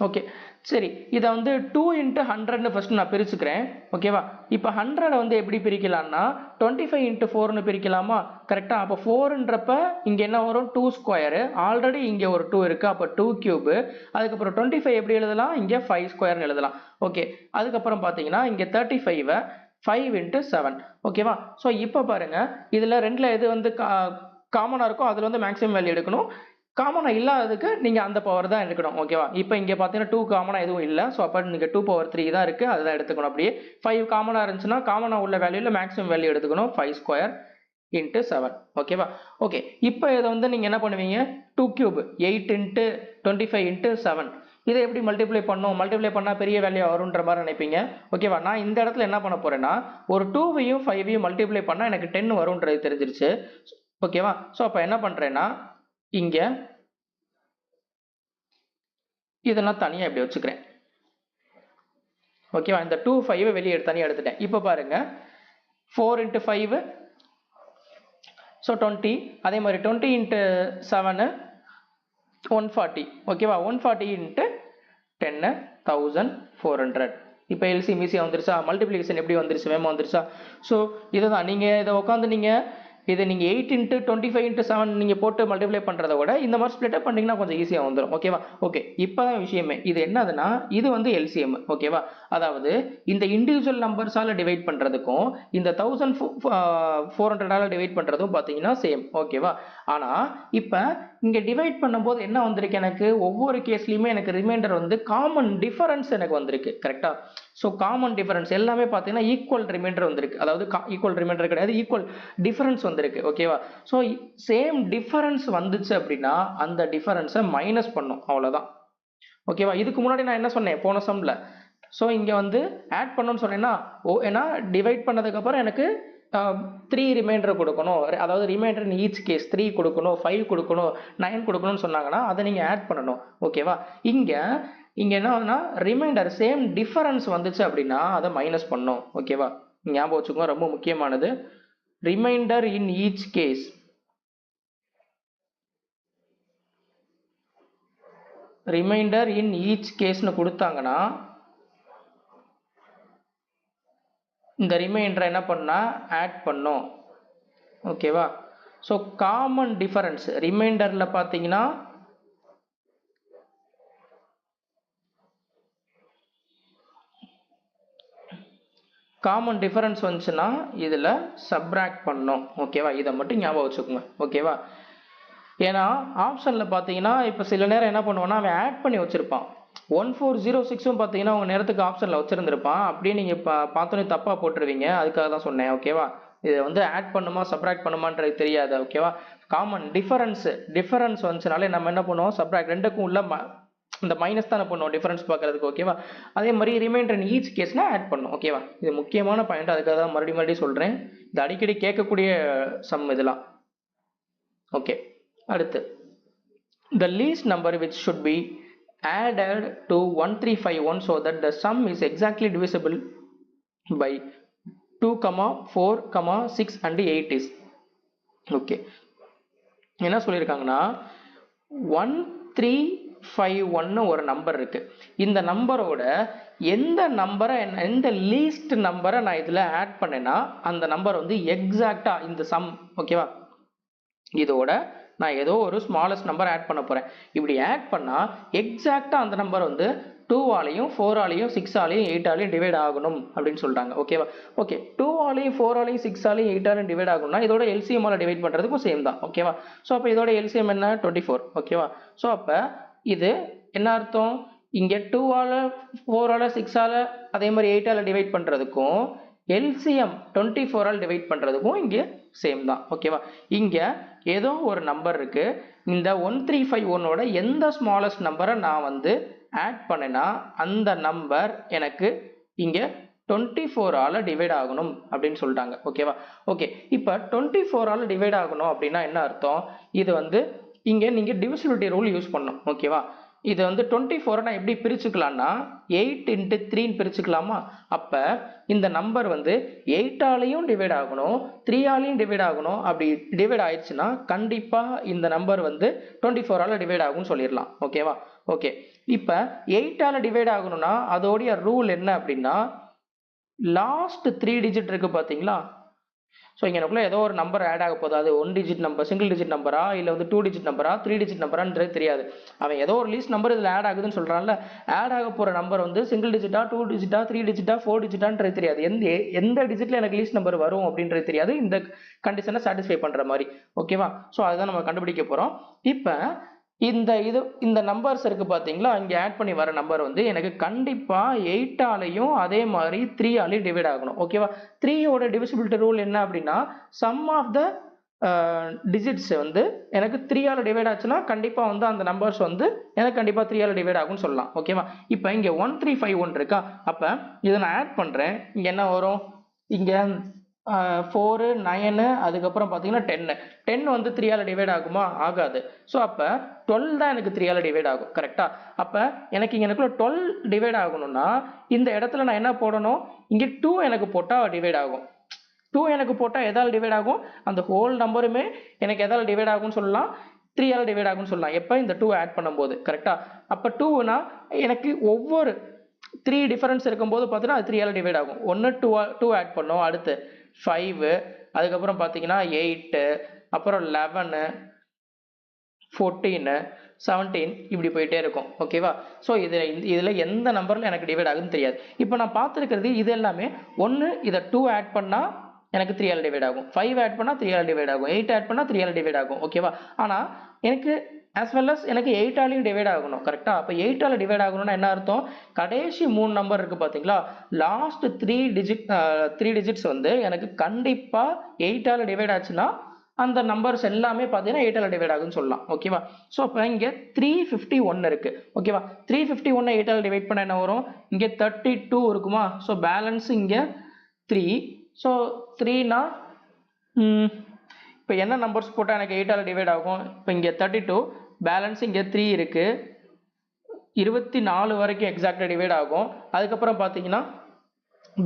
ஓகே சரி, இதை வந்து 2 இன்ட்டு 100ன்னு ஃபர்ஸ்ட் நான் பிரிச்சுக்கிறேன். ஓகேவா? இப்போ 100 வந்து எப்படி பிரிக்கலாம்னா 25 இன்ட்டு 4ன்னு பிரிக்கலாமா? கரெக்டாக. அப்போ 4ன்றப்ப இங்கே என்ன வரும்? 2 ஸ்கொயரு. ஆல்ரெடி இங்கே ஒரு 2 இருக்குது, அப்போ 2 கியூபு. அதுக்கப்புறம் 25 எப்படி எழுதலாம்? இங்கே 5 ஸ்கொயர்னு எழுதலாம். ஓகே, அதுக்கப்புறம் பார்த்தீங்கன்னா இங்கே 35ஐ 5 இன்ட்டு 7. ஓகேவா? ஸோ இப்போ பாருங்க, இதில் ரெண்டில் எது வந்து காமனாக இருக்கோ அதில் வந்து மேக்ஸிமம் வேல்யூ எடுக்கணும். காமனாக இல்லாததுக்கு நீங்கள் அந்த பவர் தான் எடுக்கணும். ஓகேவா? இப்போ இங்கே பார்த்தீங்கன்னா 2 காமனாக எதுவும் இல்லை. ஸோ அப்போ நீங்கள் 2/3 தான் இருக்குது, அதுதான் எடுத்துக்கணும். அப்படியே 5 காமனாக இருந்துச்சுன்னா காமனாக உள்ள வேல்யூவில் மேக்ஸிமம் வேல்யூ எடுத்துக்கணும். 5 ஸ்கொயர் இன்ட்டு 7. ஓகேவா? ஓகே, இப்போ இதை வந்து நீங்கள் என்ன பண்ணுவீங்க? 2 கியூப் 8 இன்ட்டு 25 இன்ட்டு 7 இதை எப்படி மல்டிப்ளை பண்ணும்? மல்டிப்ளை பண்ணால் பெரிய வேல்யூ வரும்ன்ற மாதிரி நினைப்பீங்க. ஓகேவா? நான் இந்த இடத்துல என்ன பண்ண போறேன்னா ஒரு 2வையும் 5வையும் மல்டிப்ளை பண்ணால் எனக்கு 10 வரும்ன்றது தெரிஞ்சிருச்சு. ஓகேவா? ஸோ அப்போ என்ன பண்ணுறேன்னா இங்கே இதெல்லாம் தனியாக இப்படி வச்சுக்கிறேன். ஓகேவா? இந்த 2, 5 வெளியே தனியாக எடுத்துட்டேன். இப்போ பாருங்க 4 இன்ட்டு 5 ஸோ 20. அதே மாதிரி 20 இன்ட்டு 7 140. ஓகேவா? 140 இன்ட்டு 10 1400. இப்போ எல்சிஎம் ஈஸியாக வந்துருச்சா? மல்டிப்ளிகேஷன் எப்படி வந்துருச்சு? வேகமாக வந்துருச்சா? ஸோ இதை தான் நீங்கள் இதை உட்காந்து இதை நீங்கள் 8 இன்ட்டு 25 இன்ட்டு 7 நீங்கள் போட்டு மல்டிப்ளை பண்ணுறத விட இந்த மாதிரி ஸ்ப்ளிட்டப் பண்ணிங்கன்னா கொஞ்சம் ஈஸியாக வந்துடும். ஓகேவா? ஓகே, இப்போ தான் விஷயமே. இது என்னதுன்னா இது வந்து எல்சிஎம். ஓகேவா? அதாவது இந்த இண்டிவிஜுவல் நம்பர்ஸால் டிவைட் பண்ணுறதுக்கும் இந்த 1400ஆல் டிவைட் பண்ணுறதும் பார்த்தீங்கன்னா சேம். ஓகேவா? ஆனால் இப்போ இங்கே டிவைட் பண்ணும்போது என்ன வந்திருக்கு? எனக்கு ஒவ்வொரு கேஸ்லையுமே எனக்கு ரிமைண்டர் வந்து காமன் டிஃபரன்ஸ் எனக்கு வந்திருக்கு. கரெக்டாக? ஸோ காமன் டிஃபரன்ஸ் எல்லாமே பார்த்தீங்கன்னா ஈக்குவல் ரிமைண்டர் வந்திருக்கு. அதாவது ஈக்குவல் ரிமைண்டர் கிடையாது, ஈக்குவல் டிஃபரன்ஸ் வந்திருக்கு. ஓகேவா? ஸோ சேம் டிஃபரன்ஸ் வந்துச்சு அப்படின்னா அந்த டிஃபரன்ஸை மைனஸ் பண்ணும், அவ்வளோதான். ஓகேவா? இதுக்கு முன்னாடி நான் என்ன சொன்னேன் போன சம்ல? ஸோ இங்கே வந்து ஆட் பண்ணணும்னு சொன்னேன்னா ஏன்னா டிவைட் பண்ணதுக்கப்புறம் எனக்கு 3 ரிமைண்டர் கொடுக்கணும். அதாவது ரிமைண்டர் இன் ஈச் கேஸ் 3 கொடுக்கணும், 5 கொடுக்கணும், 9 கொடுக்கணும்னு சொன்னாங்கன்னா அதை நீங்கள் ஆட் பண்ணணும். ஓகேவா? இங்கே என்னன்னா ரிமைண்டர் சேம் டிஃபரன்ஸ் வந்துச்சு அப்படின்னா அதை மைனஸ் பண்ணணும். ஓகேவா? ஞாபகம் வச்சுக்கோங்க, ரொம்ப முக்கியமானது. ரிமைண்டர் இன் ஈச் கேஸ் கேஸ்னு கொடுத்தாங்கன்னா இந்த ரிமைண்டரை என்ன பண்ணா ஆட் பண்ணும். ஓகேவா? ஸோ காமன் டிஃபரன்ஸ் ரிமைண்டரில் பார்த்தீங்கன்னா காமன் டிஃபரன்ஸ் வந்துச்சுன்னா இதில் சப்ராக்ட் பண்ணணும். ஓகேவா? இதை மட்டும் ஞாபகம் வச்சுக்கோங்க. ஓகேவா? ஏன்னா ஆப்ஷனில் பார்த்தீங்கன்னா இப்போ சில நேரம் என்ன பண்ணுவோன்னா அவன் ஆட் பண்ணி வச்சுருப்பான். 1406 பார்த்தீங்கன்னா உங்கள் நேரத்துக்கு ஆப்ஷனில் வச்சுருந்துருப்பான். அப்படியே நீங்கள் பார்த்தோன்னே தப்பாக போட்டுருவீங்க. அதுக்காக தான் சொன்னேன். ஓகேவா? இதை வந்து ஆட் பண்ணுமா சப்ராக்ட் பண்ணுமான்றது தெரியாது. ஓகேவா? காமன் டிஃபரன்ஸ் வந்துச்சுனாலே நம்ம என்ன பண்ணுவோம்? சப்ராக்ட் ரெண்டுக்கும் உள்ள இந்த மைனஸ் தானே பண்ணுவோம் டிஃபரன்ஸ் பார்க்கறதுக்கு. ஓகேவா? அதே மாதிரி ரிமைண்டர் இன் ஈச் கேஸ்னா ஆட் பண்ணும். ஓகேவா? இது முக்கியமான பாயிண்ட், அதுக்காக தான் மறுபடியும் சொல்கிறேன். இது அடிக்கடி கேட்கக்கூடிய சம் இதெல்லாம். ஓகே, அடுத்து the least number which should be added to 1351 so that the sum is exactly divisible by 2, 4, 6 and 8 is. Okay, என்ன சொல்லியிருக்காங்கன்னா 1351 ஒரு நம்பர் இருக்கு. இந்த நம்பரோட எந்த லீஸ்ட் நம்பரை நான் இதில் ஆட் பண்ணேன்னா அந்த நம்பர் வந்து எக்ஸாக்டா இந்த சம். ஓகேவா? இதோட நான் ஏதோ ஒரு ஸ்மாலஸ்ட் நம்பர் ஆட் பண்ண போகிறேன். இப்படி ஆட் பண்ணால் எக்ஸாக்டாக அந்த நம்பர் வந்து 2 ஆலையும் 4 ஆலையும் 6 ஆலையும் 8 ஆலையும் டிவைட் ஆகணும் அப்படின்னு சொல்லிட்டாங்க. ஓகேவா? ஓகே, 2 ஆலையும் 4 ஆலையும் 6 ஆலையும் 8 ஆலையும் டிவைட் ஆகணும்னா இதோட எல்சிஎம் டிவைட் பண்ணுறதுக்கும் சேம் தான். ஓகேவா? ஸோ அப்போ இதோட எல்சிஎம் என்ன? 24. ஓகேவா? ஸோ அப்போ இது என்ன அர்த்தம்? இங்கே 2 ஆல 4 ஆல 6 ஆல அதே மாதிரி 8 ஆல டிவைட் பண்ணுறதுக்கும் எல்சிஎம் 24 ஆல் டிவைட் பண்ணுறதுக்கும் இங்கே சேம் தான். ஓகேவா? இங்கே ஏதோ ஒரு நம்பர் இருக்கு. இந்த 1351ஓட எந்த ஸ்மாலஸ்ட் நம்பரை நான் வந்து ஆட் பண்ணேன்னா அந்த நம்பர் எனக்கு இங்கே 24 ஆல டிவைட் ஆகணும் அப்படின்னு சொல்லிட்டாங்க. ஓகேவா? ஓகே, இப்போ 24 ஆல டிவைட் ஆகணும் அப்படின்னா என்ன அர்த்தம்? இது வந்து இங்கே நீங்கள் டிவிசிபிலிட்டி ரூல் யூஸ் பண்ணணும். ஓகேவா? இது வந்து 24 நான் எப்படி பிரிச்சுக்கலாம்னா 8 × 3 பிரிச்சுக்கலாமா? அப்போ இந்த நம்பர் வந்து 8 ஆலையும் டிவைட் ஆகணும், 3 ஆலையும் டிவைட் ஆகணும். அப்படி டிவைட் ஆயிடுச்சுன்னா கண்டிப்பாக இந்த நம்பர் வந்து 24 ஆல டிவைட் ஆகும்னு சொல்லிடலாம். ஓகேவா? ஓகே, இப்போ 8 ஆல டிவைட் ஆகணும்னா அதோடைய ரூல் என்ன அப்படின்னா லாஸ்ட் 3 டிஜிட் இருக்கு பார்த்தீங்களா? ஸோ இங்கே எனக்குள்ள ஏதோ ஒரு நம்பர் ஆட் ஆக போகுது. அது 1 டிஜிட் நம்பர், சிங்கிள் டிஜிட் நம்பரா, இல்லை வந்து 2 டிஜிட் நம்பரா, 3 டிஜிட் நம்பரான்றது தெரியாது. அவன் ஏதோ ஒரு லீஸ்ட் நம்பர் இதில் ஆட் ஆகுதுன்னு சொல்கிறான்ல, ஆட் ஆக போகிற நம்பர் வந்து சிங்கிள் டிஜிட்டா, 2 டிஜிட்டா, 3 டிஜிட்டா, 4 டிஜிட்டான்றது தெரியாது. எந்த டிஜிட்டில் எனக்கு லீஸ்ட் நம்பர் வரும் அப்படின்றது தெரியாது, இந்த கண்டிஷனை சாட்டிஸ்ஃபை பண்ணுற மாதிரி. ஓகேவா? ஸோ அதுதான் நம்ம கண்டுபிடிக்க போகிறோம். இப்போ இந்த நம்பர்ஸ் இருக்கு பார்த்தீங்களா, இங்கே ஆட் பண்ணி வர நம்பர் வந்து எனக்கு கண்டிப்பாக 8 ஆலையும் அதே மாதிரி 3 ஆலையும் டிவைட் ஆகணும். ஓகேவா? 3யோட டிவிசிபிலிட்டி ரூல் என்ன அப்படின்னா சம் ஆஃப் த டிஜிட்ஸ் வந்து எனக்கு 3 ஆல டிவைட் ஆச்சுன்னா கண்டிப்பாக வந்து அந்த நம்பர்ஸ் வந்து எனக்கு கண்டிப்பாக 3 ஆல டிவைட் ஆகும்னு சொல்லலாம். ஓகேவா? இப்போ இங்கே 1351 இருக்கா? அப்போ இதை நான் ஆட் பண்ணுறேன். இங்கே என்ன வரும்? இங்கே 4 9 அதுக்கப்புறம் பார்த்தீங்கன்னா 10 வந்து 3 ஆல டிவைட் ஆகுமா? ஆகாது. ஸோ அப்போ 12 தான் எனக்கு 3 ஆல டிவைட் ஆகும். கரெக்டாக? அப்போ எனக்கு இங்கே எனக்குள்ள 12 டிவைட் ஆகணும்னா இந்த இடத்துல நான் என்ன போடணும்? இங்கே 2 எனக்கு போட்டால் டிவைட் ஆகும். 2 எனக்கு போட்டால் எதால் டிவைட் ஆகும்? அந்த ஹோல் நம்பருமே எனக்கு எதால் டிவைட் ஆகும்னு சொல்லலாம்? 3 ஆல் டிவைட் ஆகும்னு சொல்லலாம். எப்போ? இந்த 2 ஆட் பண்ணும்போது. கரெக்டாக? அப்போ 2னா எனக்கு ஒவ்வொரு 3 டிஃபரன்ஸ் இருக்கும்போது பார்த்தீங்கன்னா அது 3 ஆல் டிவைட் ஆகும். 1 2 ஆட் பண்ணோம், அடுத்து 5, அதுக்கப்புறம் பார்த்தீங்கன்னா 8, அப்புறம் 11, 14, 17 இப்படி போயிட்டே இருக்கும். ஓகேவா? ஸோ இதில் எந்த நம்பரில் எனக்கு டிவைட் ஆகுதுன்னு தெரியாது. இப்போ நான் பார்த்துருக்கிறது இது எல்லாமே ஒன்று இதை 2 ஆட் பண்ணால் எனக்கு 3 ஆல் டிவைட் ஆகும், 5 ஆட் பண்ணால் 3 ஆல் டிவைட் ஆகும், 8 ஆட் பண்ணால் 3 ஆல் டிவைட் ஆகும். ஓகேவா? ஆனால் எனக்கு as well as எனக்கு 8 ஆலையும் டிவைட் ஆகணும். கரெக்டாக? அப்போ 8 ஆல் டிவைட் ஆகணும்னா என்ன அர்த்தம்? கடைசி 3 நம்பர் இருக்குது பார்த்தீங்களா, லாஸ்ட் 3 டிஜிட்ஸ் வந்து எனக்கு கண்டிப்பாக 8 ஆல் டிவைட் ஆச்சுன்னா அந்த நம்பர்ஸ் எல்லாமே பார்த்தீங்கன்னா 8 ஆல் டிவைட் ஆகுன்னு சொல்லலாம். ஓகேவா? ஸோ அப்போ இங்கே 351 இருக்குது. ஓகேவா? 351 8 ஆல் டிவைட் பண்ண என்ன வரும்? இங்கே 32 இருக்குமா? ஸோ பேலன்ஸ் இங்கே 3. ஸோ 3னா இப்போ என்ன நம்பர்ஸ் போட்டால் எனக்கு 8 ஆல் டிவைட் ஆகும்? இப்போ இங்கே 32, பேலன்ஸ் இங்கே 3 இருக்குது, 24 வரைக்கும் எக்ஸாக்டாக டிவைட் ஆகும். அதுக்கப்புறம் பார்த்தீங்கன்னா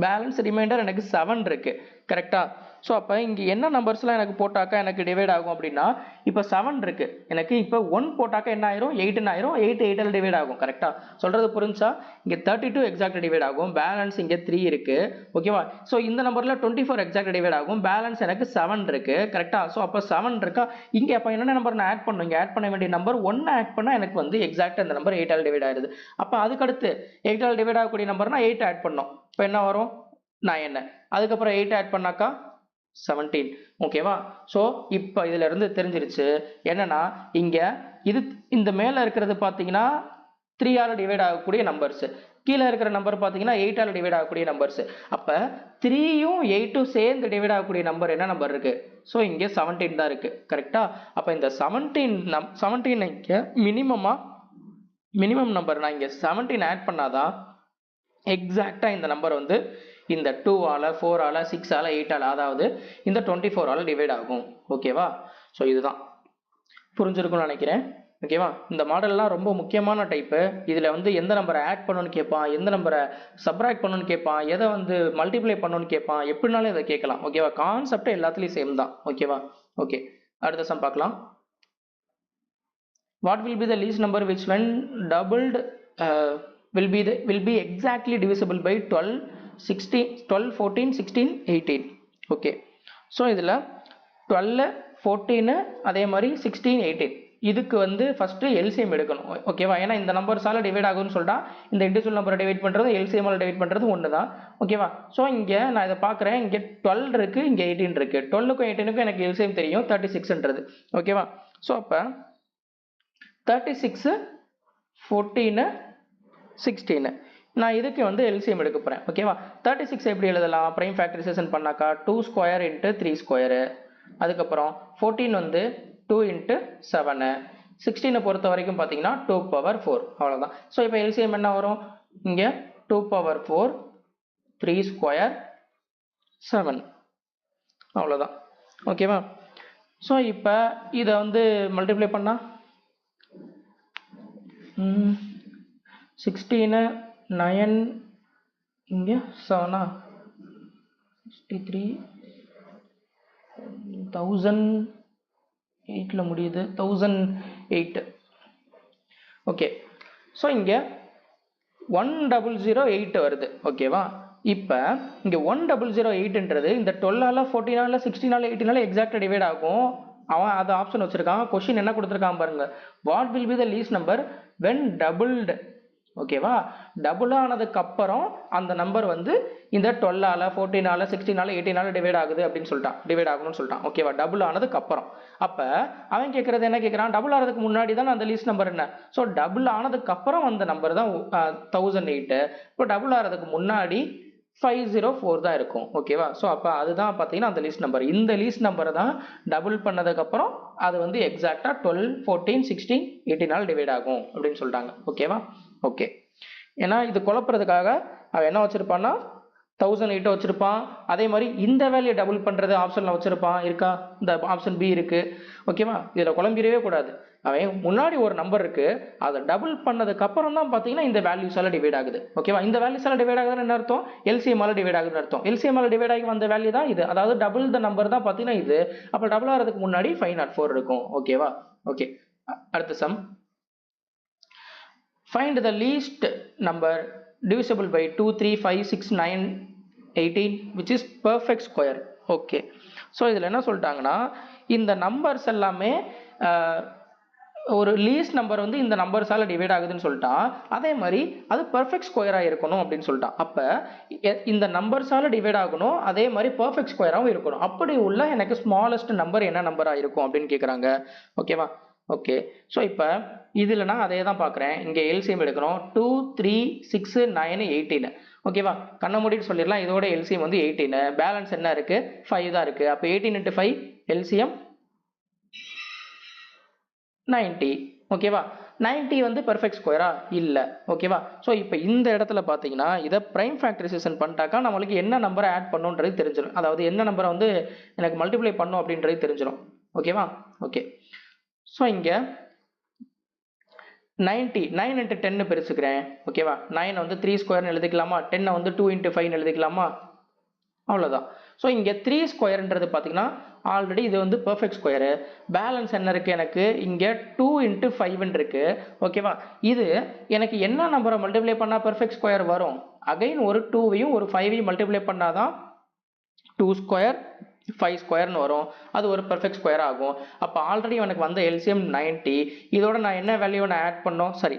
பேலன்ஸ் ரிமைண்டர் எனக்கு 7 இருக்குது. கரெக்டாக? ஸோ அப்போ இங்கே என்ன நம்பர்ஸ்லாம் எனக்கு போட்டாக்கா எனக்கு டிவைட் ஆகும் அப்படின்னா இப்போ 7 இருக்குது, எனக்கு இப்போ 1 போட்டாக்கா என்ன ஆயிரும்? 8 ஆயிரும். 8 ஆல் டிவைட் ஆகும். கரெக்டாக? சொல்கிறது புரிஞ்சா? இங்கே 32 எக்ஸாக்டாக டிவைட் ஆகும், பேலன்ஸ் இங்கே 3 இருக்குது. ஓகேவா? ஸோ இந்த நம்பரில் 24 எக்ஸாக்டாக டிவைட் ஆகும், பேலன்ஸ் எனக்கு 7 இருக்குது. கரெக்டாக? ஸோ அப்போ 7 இருக்கா? இங்கே அப்போ என்னென்ன நம்பர் நான் ஆட் பண்ணும்? இங்கே ஆட் பண்ண வேண்டிய நம்பர் 1 ஆட் பண்ணால் எனக்கு வந்து எக்ஸாக்டாக இந்த நம்பர் 8 ஆல் டிவைட் ஆயிடுது. அப்போ அதுக்கடுத்து 8 ஆல் டிவைட் ஆகக்கூடிய நம்பர்னா 8 ஆட் பண்ணோம். இப்போ என்ன வரும்? 9. அதுக்கப்புறம் 8 ஆட் பண்ணாக்கா 17. ஓகேவா? ஸோ இப்போ இதுல இருந்து தெரிஞ்சிருச்சு என்னன்னா இங்கே இந்த மேலே இருக்கிறது பார்த்தீங்கன்னா 3 ஆல் டிவைட் ஆகக்கூடிய நம்பர்ஸ், கீழே இருக்கிற நம்பர் பார்த்தீங்கன்னா 8 ஆல் டிவைட் ஆகக்கூடிய நம்பர்ஸ். அப்போ 3யும் 8ம் சேர்ந்து டிவைட் ஆகக்கூடிய நம்பர் என்ன நம்பர் இருக்கு? ஸோ இங்கே 17 தான் இருக்கு. கரெக்டா? அப்போ இந்த 17 இங்கே மினிமம் நம்பர் நான் இங்கே 17 ஆட் பண்ணாதான் எக்ஸாக்டாக இந்த நம்பர் வந்து இந்த 2 ஆல 4 ஆல 6 ஆல 8 ஆல அதாவது இந்த 24 ஆல டிவைட் ஆகும். ஓகேவா? ஸோ இதுதான் புரிஞ்சிருக்கும்னு நினைக்கிறேன். ஓகேவா? இந்த மாடல்லாம் ரொம்ப முக்கியமான டைப்பு. இதில் வந்து எந்த நம்பரை ஆட் பண்ணணும்னு கேட்பான், எந்த நம்பரை சப்ராக்ட் பண்ணணும்னு கேட்பான், எதை வந்து மல்டிப்ளை பண்ணணும்னு கேட்பான், எப்படினாலும் இதை கேட்கலாம். ஓகேவா? கான்செப்ட் எல்லாத்துலேயும் சேம் தான். ஓகேவா? ஓகே, அடுத்த சம் பார்க்கலாம். What will be the least number which when doubled will be exactly divisible by 12, 14, 16, 18. Okay, so இதில் 12, 14 அதே மாதிரி 16 18 இதுக்கு வந்து ஃபர்ஸ்ட் எல்சிஎம் எடுக்கணும் ஓகேவா ஏன்னா இந்த நம்பர்ஸால டிவைட் ஆகும்னு சொல்லிட்டா இந்த இண்டிவிஜுவல் நம்பரை டிவைட் பண்றது எல்சிஎம்மால டிவைட் பண்றது ஒன்று தான் ஓகேவா ஸோ இங்கே நான் இதை பார்க்குறேன் இங்கே 12 இருக்கு இங்கே 18 இருக்கு 12க்கும் 18க்கும் எனக்கு எல்சிஎம் தெரியும் 36ன்றது ஓகேவா ஸோ அப்போ 36 14 16 நான் இதுக்கு வந்து எல்சிஎம் எடுக்க போகிறேன் ஓகேவா 36 எப்படி எழுதலாம் ப்ரைம் ஃபேக்டரைசேஷன் பண்ணாக்கா 2 ஸ்கொயர் இன்ட்டு 3 ஸ்கொயரு அதுக்கப்புறம் 14 வந்து 2 இன்ட்டு 7 16 பொறுத்த வரைக்கும் பார்த்தீங்கன்னா 2 பவர் 4 அவ்வளோதான் ஸோ இப்போ எல்சிஎம் என்ன வரும் இங்கே 2 பவர் 4 3 ஸ்கொயர் 7 அவ்வளோதான் ஓகேவா ஸோ இப்போ இதை வந்து மல்டிப்ளை பண்ணா 16 9 இங்கே 7 63 1008 முடியுது 1008 ஓகே ஸோ இங்கே 1008 வருது ஓகேவா இப்போ இங்கே 1008ன்றது இந்த 12ஆல 14ஆல 16ஆல 18ஆல எக்ஸாக்டாக டிவைட் ஆகும் அவன் அது ஆப்ஷன் வச்சிருக்கான் கொஸ்டின் என்ன கொடுத்துருக்கான் பாருங்க what will be the least number when doubled ஓகேவா டபுள் ஆனதுக்கு அப்புறம் அந்த நம்பர் வந்து இந்த 12ஆல 14ஆல 16ஆல 18ஆல டிவைட் ஆகுது அப்படின்னு சொல்லிட்டான் டிவைட் ஆகணும்னு சொல்லிட்டான் ஓகேவா டபுள் ஆனதுக்கு அப்புறம் அப்போ அவன் கேட்கறது என்ன கேட்குறான் டபுள் ஆனதுக்கு முன்னாடி தான் அந்த லீஸ்ட் நம்பர் என்ன ஸோ டபுள் ஆனதுக்கு அப்புறம் அந்த நம்பர் தான் 1008 இப்போ டபுள் ஆனதுக்கு முன்னாடி 504 தான் இருக்கும் ஓகேவா ஸோ அப்போ அதுதான் பார்த்தீங்கன்னா அந்த லீஸ்ட் நம்பர் இந்த லீஸ்ட் நம்பரை தான் டபுள் பண்ணதுக்கப்புறம் அது வந்து எக்ஸாக்டாக 12 14 16 18ஆல் டிவைட் ஆகும் அப்படின்னு சொல்லிட்டாங்க ஓகேவா ஓகே ஏன்னா இது குழப்பறதுக்காக அவன் என்ன வச்சிருப்பான்னா 1008 வச்சிருப்பான் அதே மாதிரி இந்த வேல்யூ டபுள் பண்ணுறது ஆப்ஷனில் வச்சிருப்பான் இருக்கா இந்த ஆப்ஷன் பி இருக்கு ஓகேவா இதில் குழம்பிடவே கூடாது அவன் முன்னாடி ஒரு நம்பர் இருக்கு அதை டபுள் பண்ணதுக்கு அப்புறம் தான் பார்த்தீங்கன்னா இந்த வேல்யூஸால டிவைட் ஆகுது ஓகேவா இந்த வேல்யூஸால டிவைட் ஆகுதுன்னு என்ன அர்த்தம் எல்சிஎம்மால டிவைட் ஆகுதுன்னு அர்த்தம் எல்சிஎம்மால டிவைட் ஆகி வந்த வேல்யூ தான் இது அதாவது டபுள் த நம்பர் தான் பார்த்தீங்கன்னா இது அப்போ டபுள் ஆகிறதுக்கு முன்னாடி 504 இருக்கும் ஓகேவா ஓகே அடுத்த some find the least number divisible by 2 3 5 6 9 18 which is perfect square okay so இதில் என்ன சொல்லிட்டாங்கன்னா இந்த நம்பர்ஸ் எல்லாமே ஒரு லீஸ்ட் நம்பர் வந்து இந்த நம்பர்ஸால டிவைட் ஆகுதுன்னு சொல்லிட்டான் அதே மாதிரி அது பர்ஃபெக்ட் ஸ்கொயராக இருக்கணும் அப்படின்னு சொல்லிட்டான் அப்போ இந்த நம்பர்ஸால டிவைட் ஆகணும் அதே மாதிரி பர்ஃபெக்ட் ஸ்கொயராகவும் இருக்கணும் அப்படி உள்ள எனக்கு ஸ்மாலஸ்ட் நம்பர் என்ன நம்பராக இருக்கும் அப்படின்னு கேட்குறாங்க ஓகேவா ஓகே ஸோ இப்போ இதில் நான் அதே தான் பார்க்குறேன் இங்கே எல்சிஎம் எடுக்கணும் 2 3 6 9 18 ஓகேவா கண்ண மூடிட்டு சொல்லிடலாம் இதோட எல்சிஎம் வந்து 18 பேலன்ஸ் என்ன இருக்கு 5 தான் இருக்கு அப்போ 18 × 5 எல்சிஎம் 90 ஓகேவா 90 வந்து பெர்ஃபெக்ட் ஸ்கொயரா இல்லை ஓகேவா ஸோ இப்போ இந்த இடத்துல பார்த்தீங்கன்னா இதை ப்ரைம் ஃபேக்டரைசேஷன் பண்ணிட்டாக்கா நம்மளுக்கு என்ன நம்பரை ஆட் பண்ணுன்றது தெரிஞ்சிடும் அதாவது என்ன நம்பரை வந்து எனக்கு மல்டிப்ளை பண்ணும் அப்படின்றது தெரிஞ்சிடும் ஓகேவா ஓகே ஸோ இங்கே 90 9 × 10 பிரிச்சுக்கிறேன் ஓகேவா 9 வந்து 3 ஸ்கொயர்னு எழுதிக்கலாமா 10 வந்து 2 × 5 எழுதிக்கலாமா அவ்வளோதான் ஸோ இங்கே 3 ஸ்கொயர்ன்றது பார்த்தீங்கன்னா ஆல்ரெடி இது வந்து பெர்ஃபெக்ட் ஸ்கொயரு பேலன்ஸ் என்ன இருக்குது எனக்கு இங்கே 2 × 5 இருக்கு ஓகேவா இது எனக்கு என்ன நம்பரை மல்டிப்ளை பண்ணால் பெர்ஃபெக்ட் ஸ்கொயர் வரும் அகைன் ஒரு 2வையும் ஒரு 5வையும் மல்டிப்ளை பண்ணாதான் 2 ஸ்கொயர் 5 ஸ்கொயர்னு வரும் அது ஒரு பெர்ஃபெக்ட் ஸ்கொயர் ஆகும் அப்போ ஆல்ரெடி எனக்கு வந்த எல்சிஎம் 90 இதோட நான் என்ன வேல்யூ நான் ஆட் பண்ணோம் சரி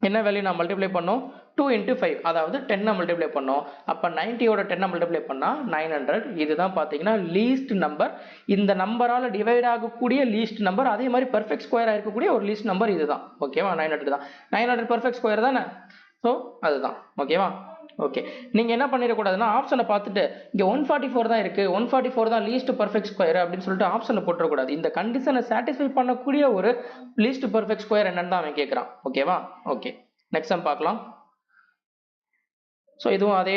என்ன வேல்யூ நான் மல்டிப்ளை பண்ணோம் 2 × 5 அதாவது 10 மல்டிப்ளை பண்ணோம் அப்போ 90யோட 10 மல்டிப்ளை பண்ணால் 900 இதுதான் பார்த்தீங்கன்னா லீஸ்ட் நம்பர் இந்த நம்பரால் டிவைட் ஆகக்கூடிய லீஸ்ட் நம்பர் அதே மாதிரி பெர்ஃபெக்ட் ஸ்கொயராக இருக்கக்கூடிய ஒரு லீஸ்ட் நம்பர் இதுதான் ஓகேவா 900 தான் 900 பெர்ஃபெக்ட் ஸ்கொயர் தானே ஸோ அதுதான் ஓகேவா ஓகே நீங்கள் என்ன பண்ணிடக்கூடாதுன்னா ஆப்ஷனை பார்த்துட்டு இங்கே 144 தான் இருக்குது 144 தான் லீஸ்ட் பர்ஃபெக்ட் ஸ்கொயர் அப்படின்னு சொல்லிட்டு ஆப்ஷனில் போட்டுறக்கூடாது இந்த கண்டிஷனை சாட்டிஸ்ஃபை பண்ணக்கூடிய ஒரு லீஸ்ட் பர்ஃபெக்ட் ஸ்கொயர் என்னன்னு தான் அவன் கேட்குறான் ஓகேவா ஓகே நெக்ஸ்ட் சம் பார்க்கலாம் ஸோ இதுவும் அதே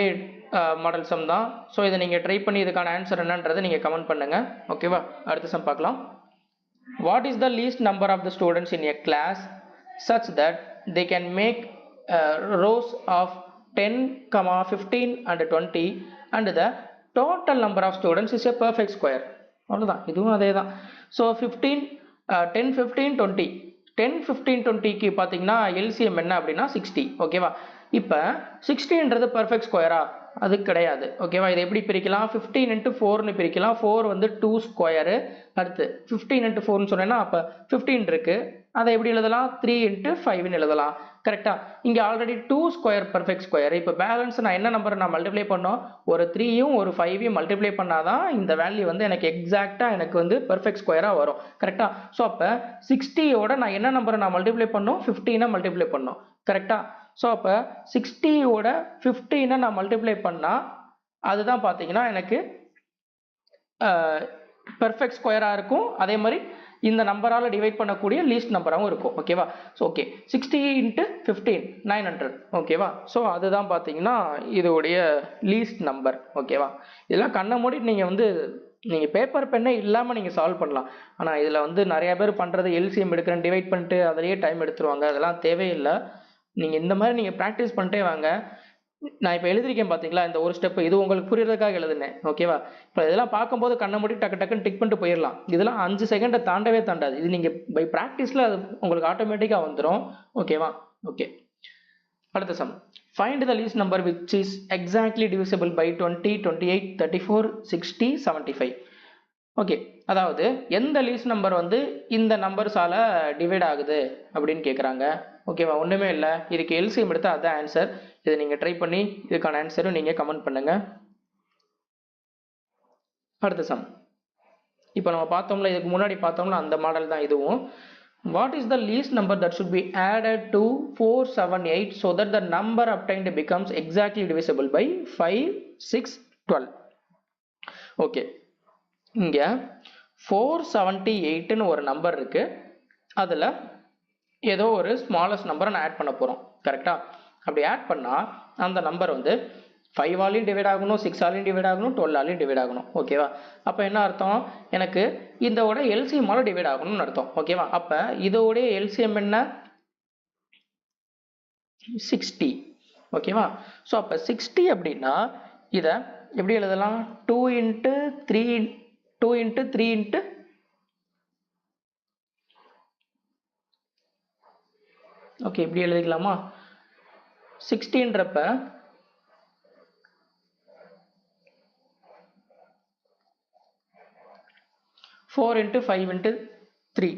மாடல் சம் தான் ஸோ இதை நீங்கள் ட்ரை பண்ணி இதுக்கான ஆன்சர் என்னன்றதை நீங்கள் கமெண்ட் பண்ணுங்கள் ஓகேவா அடுத்த சம் பார்க்கலாம் what is the least number of the students in a class such that they can make rows of 10, 15 and 20 and the total number of students is a perfect square அவ்வளோதான் இதுவும் அதே தான் ஸோ 10 15 20 10 15 20க்கு பார்த்தீங்கன்னா எல்சிஎம் என்ன அப்படின்னா 60 ஓகேவா இப்போ 60ன்றது பர்ஃபெக்ட் ஸ்கொயரா அது கிடையாது. ஓகேவா? இதை எப்படி பிரிக்கலாம்? 15 into 4ன்னு பிரிக்கலாம். 4 வந்து 2 ஸ்கொயரு. அடுத்து 15 into 4ன்னு சொன்னேன்னா அப்போ 15 இருக்கு. அதை எப்படி எழுதலாம்? 3 into 5ன்னு எழுதலாம். கரெக்டா? இங்கே ஆல்ரெடி 2 ஸ்கொயர் பர்ஃபெக்ட் ஸ்கொயர். இப்போ பேலன்ஸ் நான் என்ன நம்பரை நான் மல்டிப்ளை பண்ணோம்? ஒரு 3யும் ஒரு 5யும் மல்டிப்ளை பண்ணாதான் இந்த வேல்யூ வந்து எனக்கு எக்ஸாக்டாக எனக்கு வந்து பர்ஃபெக்ட் ஸ்கொயராக வரும். கரெக்டா? ஸோ அப்போ 60யோட நான் என்ன நம்பரை நான் மல்டிப்ளை பண்ணோம்? 15 மல்டிப்ளை பண்ணோம். கரெக்டா? ஸோ அப்போ 60யோட 15 நான் மல்டிப்ளை பண்ணால் அதுதான் பார்த்தீங்கன்னா எனக்கு பெர்ஃபெக்ட் ஸ்கொயராக இருக்கும். அதே மாதிரி இந்த நம்பரால் டிவைட் பண்ணக்கூடிய லீஸ்ட் நம்பராகவும் இருக்கும். ஓகேவா? So okay 60 into 15 900. ஓகேவா? ஸோ அதுதான் பார்த்தீங்கன்னா இதோடைய லீஸ்ட் நம்பர். ஓகேவா? இதெல்லாம் கண்ணை மூடி நீங்கள் வந்து நீங்கள் பேப்பர் பெண்ணே இல்லாமல் நீங்கள் சால்வ் பண்ணலாம். ஆனால் இதில் வந்து நிறையா பேர் பண்ணுறது எல்சிஎம் எடுக்கிறேன் டிவைட் பண்ணிட்டு அதிலேயே டைம் எடுத்துருவாங்க. அதெல்லாம் தேவையில்லை. நீங்கள் இந்த மாதிரி நீங்கள் ப்ராக்டிஸ் பண்ணிட்டே வாங்க. நான் இப்போ எழுதிருக்கேன் பார்த்தீங்களா, இந்த ஒரு ஸ்டெப் இது உங்களுக்கு புரியறதுக்காக எழுதுனேன். ஓகேவா? இப்போ இதெல்லாம் பார்க்கும்போது கண்ணை மூடி டக்கு டக்குன்னு டிக் பண்ணிட்டு போயிடலாம். இதெல்லாம் 5 செகண்டை தாண்டவே தாண்டாது. இது நீங்கள் பை ப்ராக்டிஸில் அது உங்களுக்கு ஆட்டோமேட்டிக்காக வந்துடும். ஓகேவா? ஓகே, அடுத்த sum. Find the least number which is exactly divisible by 20, 28, 34, 60, 75. Okay, அதாவது எந்த லீஸ்ட் நம்பர் வந்து இந்த நம்பர்ஸால டிவைட் ஆகுது அப்படின்னு கேட்குறாங்க. ஓகேவா? ஒன்றுமே இல்லை, இதுக்கு எல்சிஎம் எடுத்தால் அதுதான் ஆன்சர். இதை நீங்கள் ட்ரை பண்ணி இதுக்கான ஆன்சரும் நீங்கள் கமெண்ட் பண்ணுங்க. அடுத்த சம். இப்போ நம்ம பார்த்தோம்ல, இதுக்கு முன்னாடி பார்த்தோம்ல அந்த மாடல் தான் இதுவும். What is the least number that should be added to 478 so that the number obtained becomes exactly divisible by 5, 6, 12? Okay, இங்கே 478ன்னு ஒரு நம்பர் இருக்கு. அதில் ஏதோ ஒரு ஸ்மாலஸ்ட் நம்பரை நான் ஆட் பண்ண போகிறோம். கரெக்டாக? அப்படி ஆட் பண்ணால் அந்த நம்பர் வந்து 5ஆலையும் டிவைட் ஆகணும், 6ஆலையும் டிவைட் ஆகணும், 12ஆலையும் டிவைட் ஆகணும். ஓகேவா? அப்போ என்ன அர்த்தம்? எனக்கு இதோட எல்சிஎம்மால டிவைட் ஆகணும்னு அர்த்தம். ஓகேவா? அப்போ இதோடைய எல்சிஎம் என்ன? 60. ஓகேவா? ஸோ அப்போ 60 அப்படின்னா இதை எப்படி எழுதலாம்? 2 into 3 into ஓகே, இப்படி எழுதிக்கலாமா? 60ன்றப்ப 4 into 5 into 3.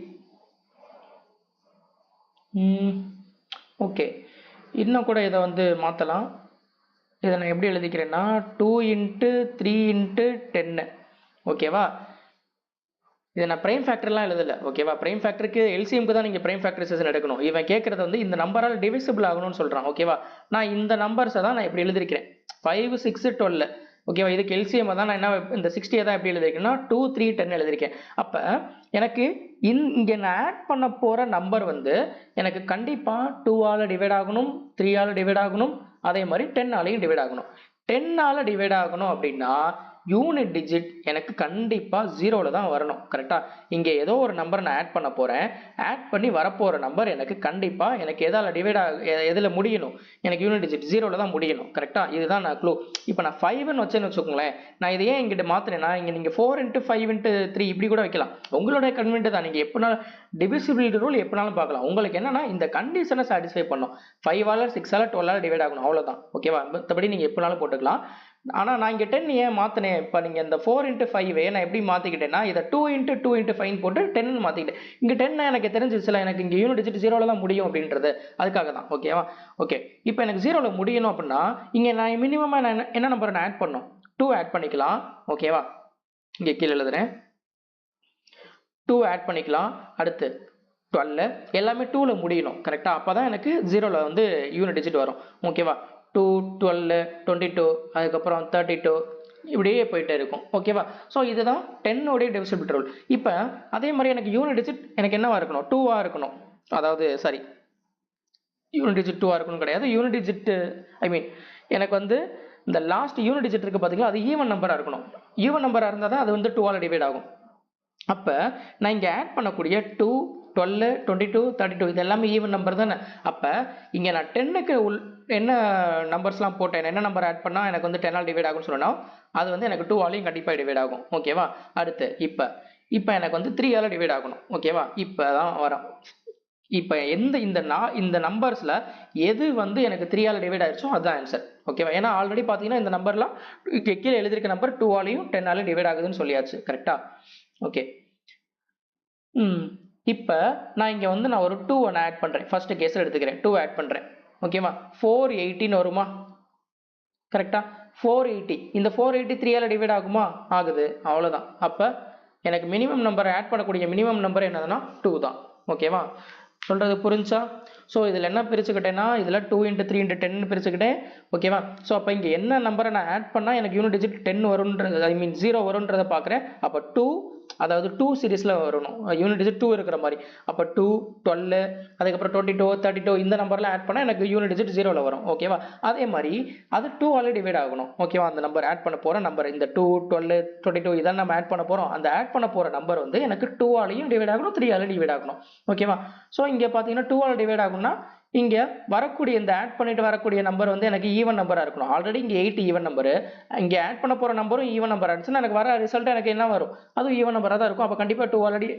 ஓகே, இன்னும் கூட இதை வந்து மாற்றலாம். இதை நான் எப்படி எழுதிக்கிறேன்னா 2 into 3 into 10. ஓகேவா? இதை நான் பிரைம் ஃபேக்டர்லாம் எழுதலை. ஓகேவா? பிரைம் ஃபேக்டருக்கு எல்சிஎம்க்கு தான் நீங்கள் பிரைம் ஃபேக்டரைசேஷன் எடுக்கணும். இவன் கேட்குறது வந்து இந்த நம்பரால் டிவிசிபிள் ஆகணும்னு சொல்கிறான். ஓகேவா? நான் இந்த நம்பர்ஸை தான் நான் இப்படி எழுதிருக்கிறேன், 5, 6, 12. ஓகேவா? இதுக்கு எல்சிஎம் தான் நான் என்ன இந்த 60 தான் எப்படி எழுதிருக்கேன்னா 2, 3, 10 எழுதிருக்கேன். அப்போ எனக்கு இங்கே நான் ஆட் பண்ண போகிற நம்பர் வந்து எனக்கு கண்டிப்பாக 2ஆல் டிவைட் ஆகணும், 3ஆல் டிவைட் ஆகணும், அதே மாதிரி 10ஆலையும் டிவைட் ஆகணும். 10ஆல் டிவைட் ஆகணும் அப்படின்னா யூனிட் டிஜிட் எனக்கு கண்டிப்பாக 0ல் தான் வரணும். கரெக்டாக? இங்கே ஏதோ ஒரு நம்பர் நான் ஆட் பண்ண போகிறேன். ஆட் பண்ணி வரப்போகிற நம்பர் எனக்கு கண்டிப்பாக எனக்கு எதால் டிவைட் எதில் முடியணும்? எனக்கு யூனிட் டிஜிட் 0ல் தான் முடியணும். கரெக்டாக? இதுதான் நான் க்ளூ. இப்போ நான் 5ன்னு வச்சேன்னு வச்சுக்கோங்களேன். நான் இதை ஏன் இங்கிட்ட மாற்றினேன்னா, இங்கே நீங்கள் 4 into 5 into 3 இப்படி கூட வைக்கலாம். உங்களுடைய கன்வென்ட் தான். நீங்கள் எப்போனாலும் டிவிசிபிலிட்டி ரூல் எப்போனாலும் பார்க்கலாம். உங்களுக்கு என்னன்னா இந்த கண்டிஷனை சாட்டிஸ்ஃபை பண்ணும். 5ஆல் 6ஆல் 12ஆல் டிவைட் ஆகணும், அவ்வளோதான். ஓகேவா? மற்றபடி நீங்கள் எப்போனாலும் போட்டுக்கலாம். ஆனால் நான் இங்கே 10 ஏன் மாற்றினேன்? இப்போ நீங்கள் இந்த 4 into 5 நான் எப்படி மாற்றிக்கிட்டேன்னா இதை 2 into 2 into 5 போட்டு 10 மாற்றிக்கிட்டேன். இங்கே 10 எனக்கு தெரிஞ்சிச்சுல, எனக்கு இங்கே யூனிட் டிஜிட் 0ல் தான் முடியும் அப்படின்றது, அதுக்காக தான். ஓகேவா? ஓகே, இப்போ எனக்கு 0ல் முடியணும் அப்படின்னா இங்கே நான் மினிமமாக நான் என்ன நம்பரை நான் ஆட் பண்ணணும்? 2 ஆட் பண்ணிக்கலாம். ஓகேவா? இங்கே கீழே எழுதுறேன், 2 ஆட் பண்ணிக்கலாம். அடுத்து 12 எல்லாமே 2ல் முடியணும். கரெக்டாக? அப்போ தான் எனக்கு 0ல் வந்து யூனிட் டிஜிட் வரும். ஓகேவா? 2, 12, 22, அதுக்கப்புறம் 32 இப்படியே போயிட்டே இருக்கும். ஓகேவா? ஸோ இதுதான் 10 டிவிசிபிலிட்டி ரூல். இப்போ அதே மாதிரி எனக்கு யூனிட் டிஜிட் எனக்கு என்னவா இருக்கணும்? 2ஆ இருக்கணும். அதாவது சாரி, யூனிட் டிஜிட் 2ஆ இருக்கணும் கிடையாது. யூனிட் டிஜிட் எனக்கு வந்து இந்த லாஸ்ட் யூனிட் டிஜிட் இருக்குது பார்த்தீங்களா, அது ஈவன் நம்பராக இருக்கணும். ஈவன் நம்பராக இருந்தால் தான் அது வந்து 2ஆல் டிவைட் ஆகும். அப்போ நான் இங்கே ஆட் பண்ணக்கூடிய 2, 12, 22, 32 இது எல்லாமே ஈவன் நம்பர் தானே. அப்போ இங்கே நான் 10க்கு என்ன நம்பர்ஸ்லாம் போட்டேன், என்ன நம்பர் ஆட் பண்ணால் எனக்கு வந்து 10ஆல் டிவைட் ஆகும்னு சொன்னால் அது வந்து எனக்கு 2ஆலையும் கண்டிப்பாக டிவைட் ஆகும். ஓகேவா? அடுத்து இப்போ எனக்கு வந்து 3ஆல் டிவைட் ஆகணும். ஓகேவா? இப்போ தான் வரும். இப்போ இந்த நம்பர்ஸில் எது வந்து எனக்கு 3ஆல் டிவைட் ஆயிடுச்சோ அதுதான் ஆன்சர். ஓகேவா? ஏன்னா ஆல்ரெடி பார்த்தீங்கன்னா இந்த நம்பர்லாம் கீழே எழுதியிருக்க நம்பர் 2 ஆலையும் 10 ஆலையும் டிவைட் ஆகுதுன்னு சொல்லியாச்சு. கரெக்டா? ஓகே. இப்போ நான் இங்கே வந்து நான் ஒரு 2 ஒன்று ஆட் பண்ணுறேன். ஃபர்ஸ்ட் கேஸில் எடுத்துக்கிறேன். 2 ஆட் பண்ணுறேன். ஓகேவா? 480 வருமா? கரெக்டா? 480 இந்த 480 3 ஆல் டிவைட் ஆகுமா? ஆகுது. அவ்வளோதான். அப்போ எனக்கு மினிமம் நம்பர் ஆட் பண்ணக்கூடிய மினிமம் நம்பர் என்னதுன்னா 2 தான். ஓகேவா? சொல்கிறது புரிஞ்சா? ஸோ இதில் என்ன பிரிச்சுக்கிட்டேன்னா இதில் 2 × 3 × 10 பிரிச்சுக்கிட்டேன். ஓகேவா? ஸோ அப்போ இங்கே என்ன நம்பரை நான் ஆட் பண்ணால் எனக்கு யூனிட் டிஜிட் 10 வரும்ன்றது, ஐ மீன் 0 வரும்ன்றதை பார்க்குறேன். அப்போ 2, அதாவது 2 சீரீஸில் வரணும், யூனிட் டிஜிட் 2 இருக்கிற மாதிரி. அப்போ 2, 12, அதுக்கப்புறம் 22, 32 இந்த நம்பர்லாம் ஆட் பண்ணால் எனக்கு யூனிட் டிஜிட் 0ல் வரும். ஓகேவா? அதே மாதிரி அது 2 ஆல் டிவைட் ஆகணும். ஓகேவா? அந்த நம்பர் ஆட் பண்ண போகிற நம்பர் இந்த 2, 12, 22 இதான் நம்ம ஆட் பண்ண போகிறோம். அந்த ஆட் பண்ண போகிற நம்பர் வந்து எனக்கு 2 ஆலையும் டிவைட் ஆகணும், 3 ஆலையும் டிவைட் ஆகணும். ஓகேவா? ஸோ இங்கே பார்த்தீங்கன்னா 2 ஆல் டிவைட் ஆகும்னா இங்கே வரக்கூடிய இந்த ஆட் பண்ணிட்டு வரக்கூடிய நம்பர் வந்து எனக்கு ஈவன் நம்பராக இருக்கணும். ஆல்ரெடி இங்கே 8 ஈவன் நம்பரு, இங்கே ஆட் பண்ண போகிற நம்பரும் ஈவன் நம்பர் ஆச்சுன்னா எனக்கு வர ரிசல்ட் எனக்கு என்ன வரும்? அதுவும் ஈவன் நம்பராக தான் இருக்கும். அப்போ கண்டிப்பாக 2 ஆல்ரெடி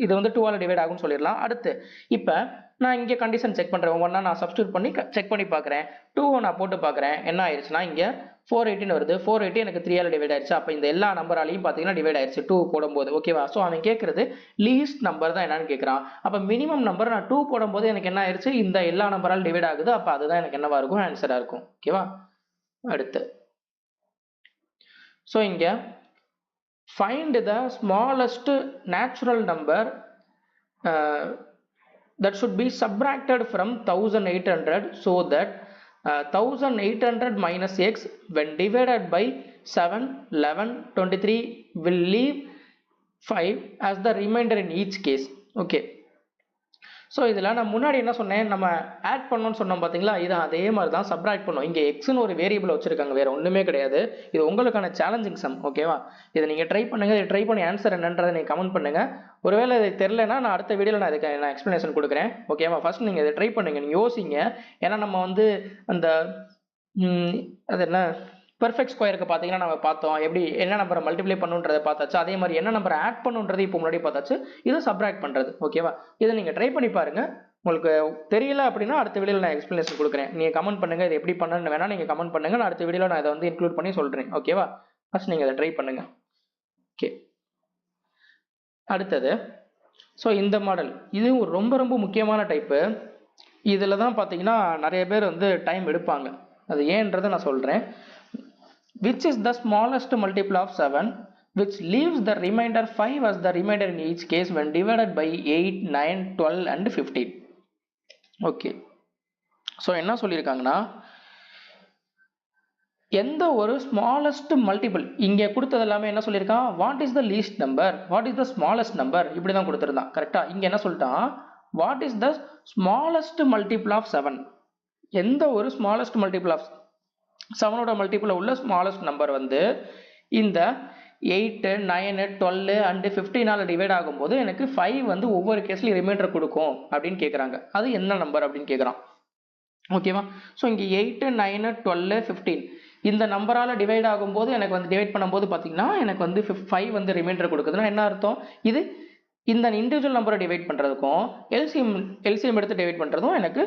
இது வந்து 2 ஆல் டிவைட் ஆகும்னு சொல்லிடலாம். அடுத்து இப்போ நான் இங்கே கண்டிஷன் செக் பண்ணுறேன். ஒவ்வொன்றா நான் சப்ஸ்டியூட் பண்ணி செக் பண்ணி பார்க்குறேன். 2 நான் போட்டு பார்க்குறேன். என்ன ஆயிடுச்சுன்னா இங்கே 480 வருது. 480 எனக்கு 3 ஆல் டிவைட் ஆயிடுச்சு. அப்போ இந்த எல்லா நம்பராலையும் பார்த்தீங்கன்னா டிவைட் ஆயிடுச்சு 2 போடும்போது. ஓகேவா? ஸோ அவன் கேட்குறது லீஸ்ட் நம்பர் தான் என்னன்னு கேட்குறான். அப்போ மினிமம் நம்பர் நான் 2 போடும்போது எனக்கு என்ன ஆயிடுச்சு? இந்த எல்லா நம்பரால் டிவைட் ஆகுது. அப்போ அதுதான் எனக்கு என்னவா இருக்கும்? ஆன்சராக இருக்கும். ஓகேவா? அடுத்து ஸோ இங்கே find the smallest natural number that should be subtracted from 1800 so that 1800 minus x when divided by 7, 11, 23 will leave 5 as the remainder in each case. Okay. So இதில் நான் முன்னாடி என்ன சொன்னேன், நம்ம ஆட் பண்ணணும்னு சொன்னோம் பார்த்தீங்களா? இது அதே மாதிரி தான் சப்ராக்ட் பண்ணோம். இங்கே எக்ஸ்னு ஒரு வேரியபிள் வச்சுருக்காங்க, வேறு ஒன்றுமே கிடையாது. இது உங்களுக்கான சேலஞ்சிங் சம். ஓகேவா? இதை நீங்கள் ட்ரை பண்ணுங்கள். இதை ட்ரை பண்ணி ஆன்சர் என்னன்றதை நீங்கள் கமெண்ட் பண்ணுங்கள். ஒருவேளை இது தெரிலனா நான் அடுத்த வீடியோவில் நான் இதுக்கு நான் எக்ஸ்ப்ளனேஷன் கொடுக்குறேன். ஓகேவா? ஃபர்ஸ்ட் நீங்கள் இதை ட்ரை பண்ணுங்கள், நீங்கள் யோசிங்க. ஏன்னா நம்ம வந்து அந்த அது என்ன பெர்ஃபெக்ட் ஸ்கொயருக்கு பார்த்தீங்கன்னா நம்ம பார்த்தோம் எப்படி என்ன நம்பரை மல்டிப்ளை பண்ணுன்றதை பார்த்தாச்சு. அதே மாதிரி என்ன நம்பரை ஆட் பண்ணுன்றது இப்போ முன்னாடி பார்த்தாச்சு. இது சப்ராக்ட் பண்ணுறது. ஓகேவா? இதை நீங்கள் ட்ரை பண்ணி பாருங்கள். உங்களுக்கு தெரியல அப்படின்னா அடுத்த வீடியோவில் நான் எக்ஸ்ப்ளனேஷன் கொடுக்குறேன். நீங்கள் கமெண்ட் பண்ணுங்கள், இது எப்படி பண்ணணும்னு வேணால் நீங்கள் கமெண்ட் பண்ணுங்கள். நான் அடுத்த வீடியோவில் நான் இதை வந்து இன்க்ளூட் பண்ணி சொல்கிறேன். ஓகேவா? ஃபர்ஸ்ட் நீங்கள் இதை ட்ரை பண்ணுங்கள். ஓகே. அடுத்தது ஸோ இந்த மாடல் இது ரொம்ப ரொம்ப முக்கியமான டைப்பு. இதில் தான் பார்த்தீங்கன்னா நிறைய பேர் வந்து டைம் எடுப்பாங்க. அது ஏன்றதை நான் சொல்கிறேன். Which is the smallest multiple of 7 which leaves the remainder 5 as the remainder in each case when divided by 8, 9, 12 and 15. Okay. So என்ன சொல்லியிருக்காங்கன்னா எந்த ஒரு ஸ்மாலஸ்ட் மல்டிபிள் இங்கே கொடுத்தது எல்லாமே என்ன சொல்லியிருக்கான்? What is the least number, what is the smallest number, இப்படி தான் கொடுத்துருந்தான். கரெக்டாக இங்கே என்ன சொல்லிட்டான்? What is the smallest multiple of 7. எந்த ஒரு ஸ்மாலஸ்ட் மல்டிபிள் ஆஃப் 7ஓட மல்டிபிள் உள்ள ஸ்மாலஸ்ட் நம்பர் வந்து இந்த 8, 9, 12 அண்ட் 15ஆல் டிவைட் ஆகும்போது எனக்கு 5 வந்து ஒவ்வொரு கேஸ்லையும் ரிமைண்டர் கொடுக்கும் அப்படின்னு கேட்குறாங்க. அது என்ன நம்பர் அப்படின்னு கேட்குறான். ஓகேவா? ஸோ இங்கே 8, 9, 12, 15 இந்த நம்பரால் டிவைட் ஆகும்போது எனக்கு வந்து டிவைட் பண்ணும்போது பார்த்தீங்கன்னா எனக்கு வந்து 5 வந்து ரிமைண்டர் கொடுக்குதுன்னா என்ன அர்த்தம்? இது இந்த இண்டிவிஜுவல் நம்பரை டிவைட் பண்ணுறதுக்கும் எல்சிஎம் எடுத்து டிவைட் பண்ணுறதும் எனக்கு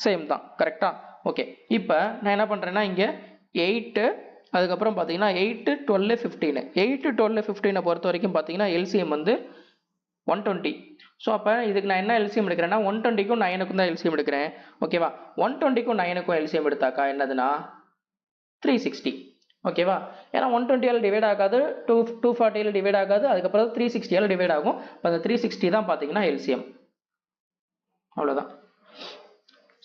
சேம் தான். கரெக்டாக? ஓகே. இப்போ நான் என்ன பண்ணுறேன்னா இங்கே 8 அதுக்கப்புறம் பார்த்தீங்கன்னா 8, 12, 15 8, 12, 15 பொறுத்த வரைக்கும் பார்த்தீங்கன்னா எல்சிஎம் வந்து 120. ஸோ அப்போ இதுக்கு நான் என்ன எல்சிஎம் எடுக்கிறேன்னா 120க்கும் 9க்கும் தான் எல்சிஎம் எடுக்கிறேன். ஓகேவா? 120க்கும் 9க்கும் எல்சிஎம் எடுத்தாக்கா என்னதுன்னா 360. ஓகேவா? ஏன்னா 120ஆல் டிவைட் ஆகாது, 240ஆல் டிவைட் ஆகாது, அதுக்கப்புறம் 360ஆல் டிவைட் ஆகும். அந்த 360 தான் பார்த்தீங்கன்னா எல்சிஎம். அவ்வளோதான்.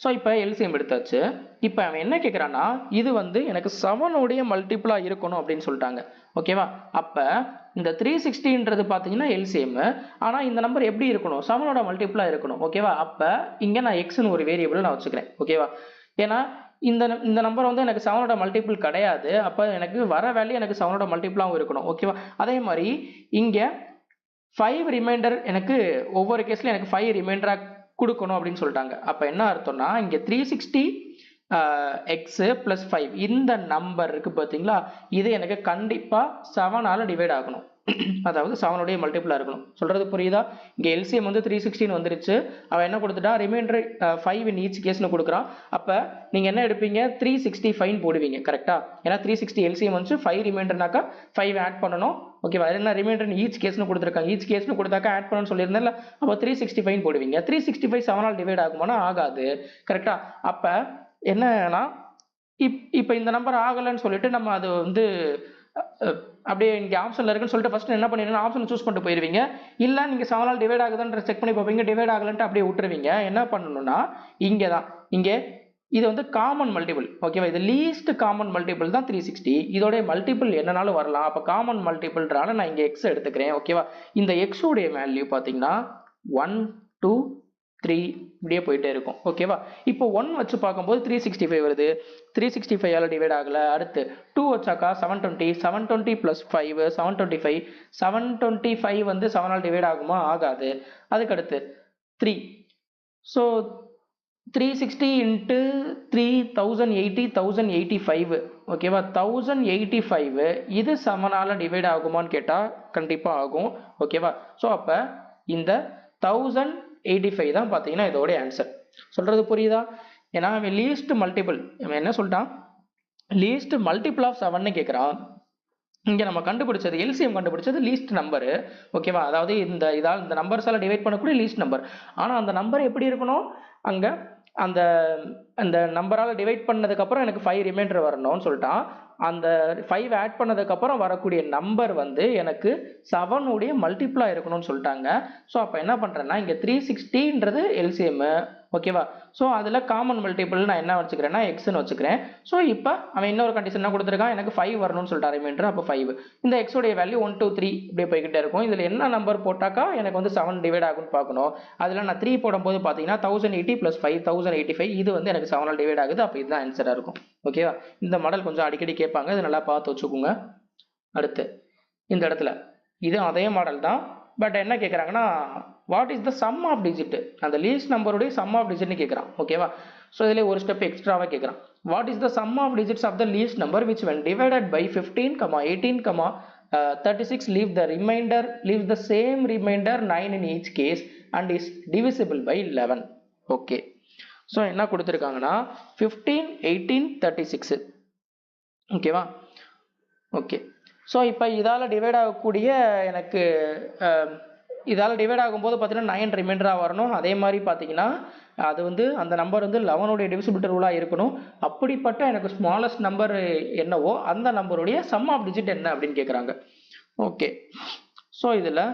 ஸோ இப்போ எல்சிஎம் எடுத்தாச்சு. இப்போ அவன் என்ன கேட்குறான்னா இது வந்து எனக்கு 7உடைய மல்டிபிளாக இருக்கணும் அப்படின்னு சொல்லிட்டாங்க. ஓகேவா? அப்போ இந்த 360ன்றது பார்த்தீங்கன்னா எல்சிஎம். ஆனால் இந்த நம்பர் எப்படி இருக்கணும்? 7ஓட மல்டிபிளாக இருக்கணும். ஓகேவா? அப்போ இங்கே நான் எக்ஸ்னு ஒரு வேரியபிள் நான் வச்சுக்கிறேன். ஓகேவா? ஏன்னா இந்த நம்பர் வந்து எனக்கு 7ஓட மல்டிபிள் கிடையாது. அப்போ எனக்கு வர வேல்யூ எனக்கு 7ஓட மல்டிபிளாகவும் இருக்கணும். ஓகேவா? அதே மாதிரி இங்கே 5 ரிமைண்டர் எனக்கு ஒவ்வொரு கேஸ்லையும் எனக்கு 5 ரிமைண்டராக கொடுக்கணும் அப்படின்னு சொல்லிட்டாங்க. அப்போ என்ன அர்த்தம்னா இங்கே 360 x + 5 இந்த நம்பர் இருக்குது பார்த்தீங்களா? இது எனக்கு கண்டிப்பாக 7ஆல் டிவைட் ஆகணும். அதாவது 7 உடைய மல்டிபிளா இருக்கணும். சொல்றது புரியுதா? இங்க LCM வந்து 316 வந்துருச்சு. அவன் என்ன கொடுத்துட்டா, ரிமைண்டர் 5 in each case னு கொடுக்குறான். அப்ப நீங்க என்ன எடுப்பீங்க, 365 போடுவீங்க. கரெக்டா? ஏன்னா 360 LCM வந்து 5 ரிமைண்டர்னாக்கா 5 ஆட் பண்ணணும். ஓகேவா? என்ன ரிமைண்டர் in each case னு கொடுத்துருக்காங்க. each case னு கொடுத்தாக்கா ஆட் பண்ணணும்னு சொல்லியிருந்தேன்ல. அப்ப 365 போடுவீங்க. 365 7 ஆல் டிவைட் ஆகுமானா ஆகாது. கரெக்டா? அப்ப என்னன்னா இப்ப இந்த நம்பர் ஆகலன்னு சொல்லிட்டு நம்ம அது வந்து அப்படியே இங்க ஆப்ஷன்ல இருக்குன்னு சொல்லிட்டு ஃபர்ஸ்ட் என்ன பண்ணிடுங்க, ஆப்ஷன் சூஸ் பண்ணிட்டு போயிருவீங்க. இல்ல நீங்க 7 ஆல் டிவைட் ஆகுதான்னு செக் பண்ணி பார்ப்பீங்க, டிவைட் ஆகலன்ட்டு அப்படியே விட்டுருவீங்க. என்ன பண்ணணும்னா இங்க இது வந்து காமன் மல்டிபிள். ஓகேவா? இது லீஸ்ட் காமன் மல்டிபிள் தான் 360. இதோட மல்டிபிள் என்னனாலும் வரலாம். அப்ப காமன் மல்டிபிள்ன்றனால நான் இங்க x எடுத்துக்கிறேன். ஓகேவா? இந்த x உடைய வேல்யூ பாத்தீங்கன்னா 1 2 3 இப்படியே போயிட்டே இருக்கும். ஓகேவா? இப்போ 1 வச்சு பார்க்கும்போது 365 வருது. 365 ஆல டிவைட் ஆகல. அடுத்து 2 வச்சாக்கா 720, 720 plus 5 725. 725 வந்து 7 ஆல் டிவைட் ஆகுமா? ஆகாது. அதுக்கு அடுத்து 3. So 360 into 3 1080 1085. ஓகேவா? 1085 இது 7 ஆல டிவைட் ஆகுமான்னு கேட்டா கண்டிப்பா ஆகும். ஓகேவா? ஸோ அப்ப இந்த 1085 தான் பாத்தீங்கன்னா இதோட ஆன்சர். சொல்றது புரியுதா? ஏன்னா அவன் லீஸ்ட் மல்டிபிள், அவன் என்ன சொல்லிட்டான், லீஸ்ட் மல்டிபிள் ஆஃப் 7 கேட்கிறான். இங்க நம்ம கண்டுபிடிச்சது LCM கண்டுபிடிச்சது லீஸ்ட் நம்பர். ஓகேவா? அதாவது இந்த நம்பர்ஸால டிவைட் பண்ணக்கூடிய லீஸ்ட் நம்பர். ஆனா அந்த நம்பர் எப்படி இருக்கணும், அங்க அந்த அந்த நம்பரால டிவைட் பண்ணதுக்கு அப்புறம் எனக்கு 5 ரிமைண்டர் வரணும்னு சொல்லிட்டான். அந்த 5 ஆட் பண்ணதுக்கு அப்புறம் வரக்கூடிய நம்பர் வந்து எனக்கு 7 உடைய மல்டிபிளா இருக்கணும்னு சொல்லிட்டாங்க. ஸோ அப்ப என்ன பண்றேன்னா இங்க 360ன்றது LCM. ஓகேவா? ஸோ அதுல காமன் மல்டிபிள் நான் என்ன வச்சுக்கிறேன்னா எக்ஸ்ன்னு வச்சுக்கிறேன். ஸோ இப்போ அவன் இன்னொரு கண்டிஷன் என்ன கொடுத்துருக்கான், எனக்கு 5 வரணும்னு சொல்லிட்டு ரிமைண்டர். அப்போ 5 இந்த x உடைய வேல்யூ 1 2 3 இப்படியே போய்கிட்டே இருக்கும். இதுல என்ன நம்பர் போட்டாக்கா எனக்கு வந்து 7 டிவைட் ஆகும்னு பார்க்கணும். அதுல நான் 3 போடும்போது பாத்தீங்கன்னா 1080 plus 5 1085. இது வந்து எனக்கு 7 ஆல் டிவைட் ஆகுது. அப்போ இதுதான் ஆன்சரா இருக்கும். ஓகேவா? இந்த மாடல் கொஞ்சம் அடிக்கடி கேட்பாங்க, இது நல்லா பார்த்து வச்சுக்கோங்க. அடுத்து இந்த இடத்துல இது அதே மாடல் தான். பட் என்ன கேட்குறாங்கன்னா, what is the sum of digit, அந்த லீஸ்ட் நம்பருடைய சம் ஆஃப் டிஜிட்னு கேட்குறான். ஓகேவா? ஸோ இதில் ஒரு ஸ்டெப் எக்ஸ்ட்ராவாக கேட்குறான். What is the sum of digits of the least number which when divided by 15, 18, 36 leave the same remainder 9 in each case and is divisible by 11. Okay, so என்ன கொடுத்துருக்காங்கன்னா 15, 18, 36. ஓகேவா? ஓகே, ஸோ இப்போ இதால் டிவைட் ஆகக்கூடிய எனக்கு இதால் டிவைட் ஆகும்போது பார்த்தீங்கன்னா 9 ரிமைண்டராக வரணும். அதே மாதிரி பார்த்தீங்கன்னா அது வந்து அந்த நம்பர் வந்து 11உடைய டிவிசிபிலிட்டி ரூலாக இருக்கணும். அப்படிப்பட்ட எனக்கு ஸ்மாலஸ்ட் நம்பர் என்னவோ அந்த நம்பருடைய சம் ஆஃப் டிஜிட் என்ன அப்படின்னு கேட்குறாங்க. ஓகே, ஸோ இதில்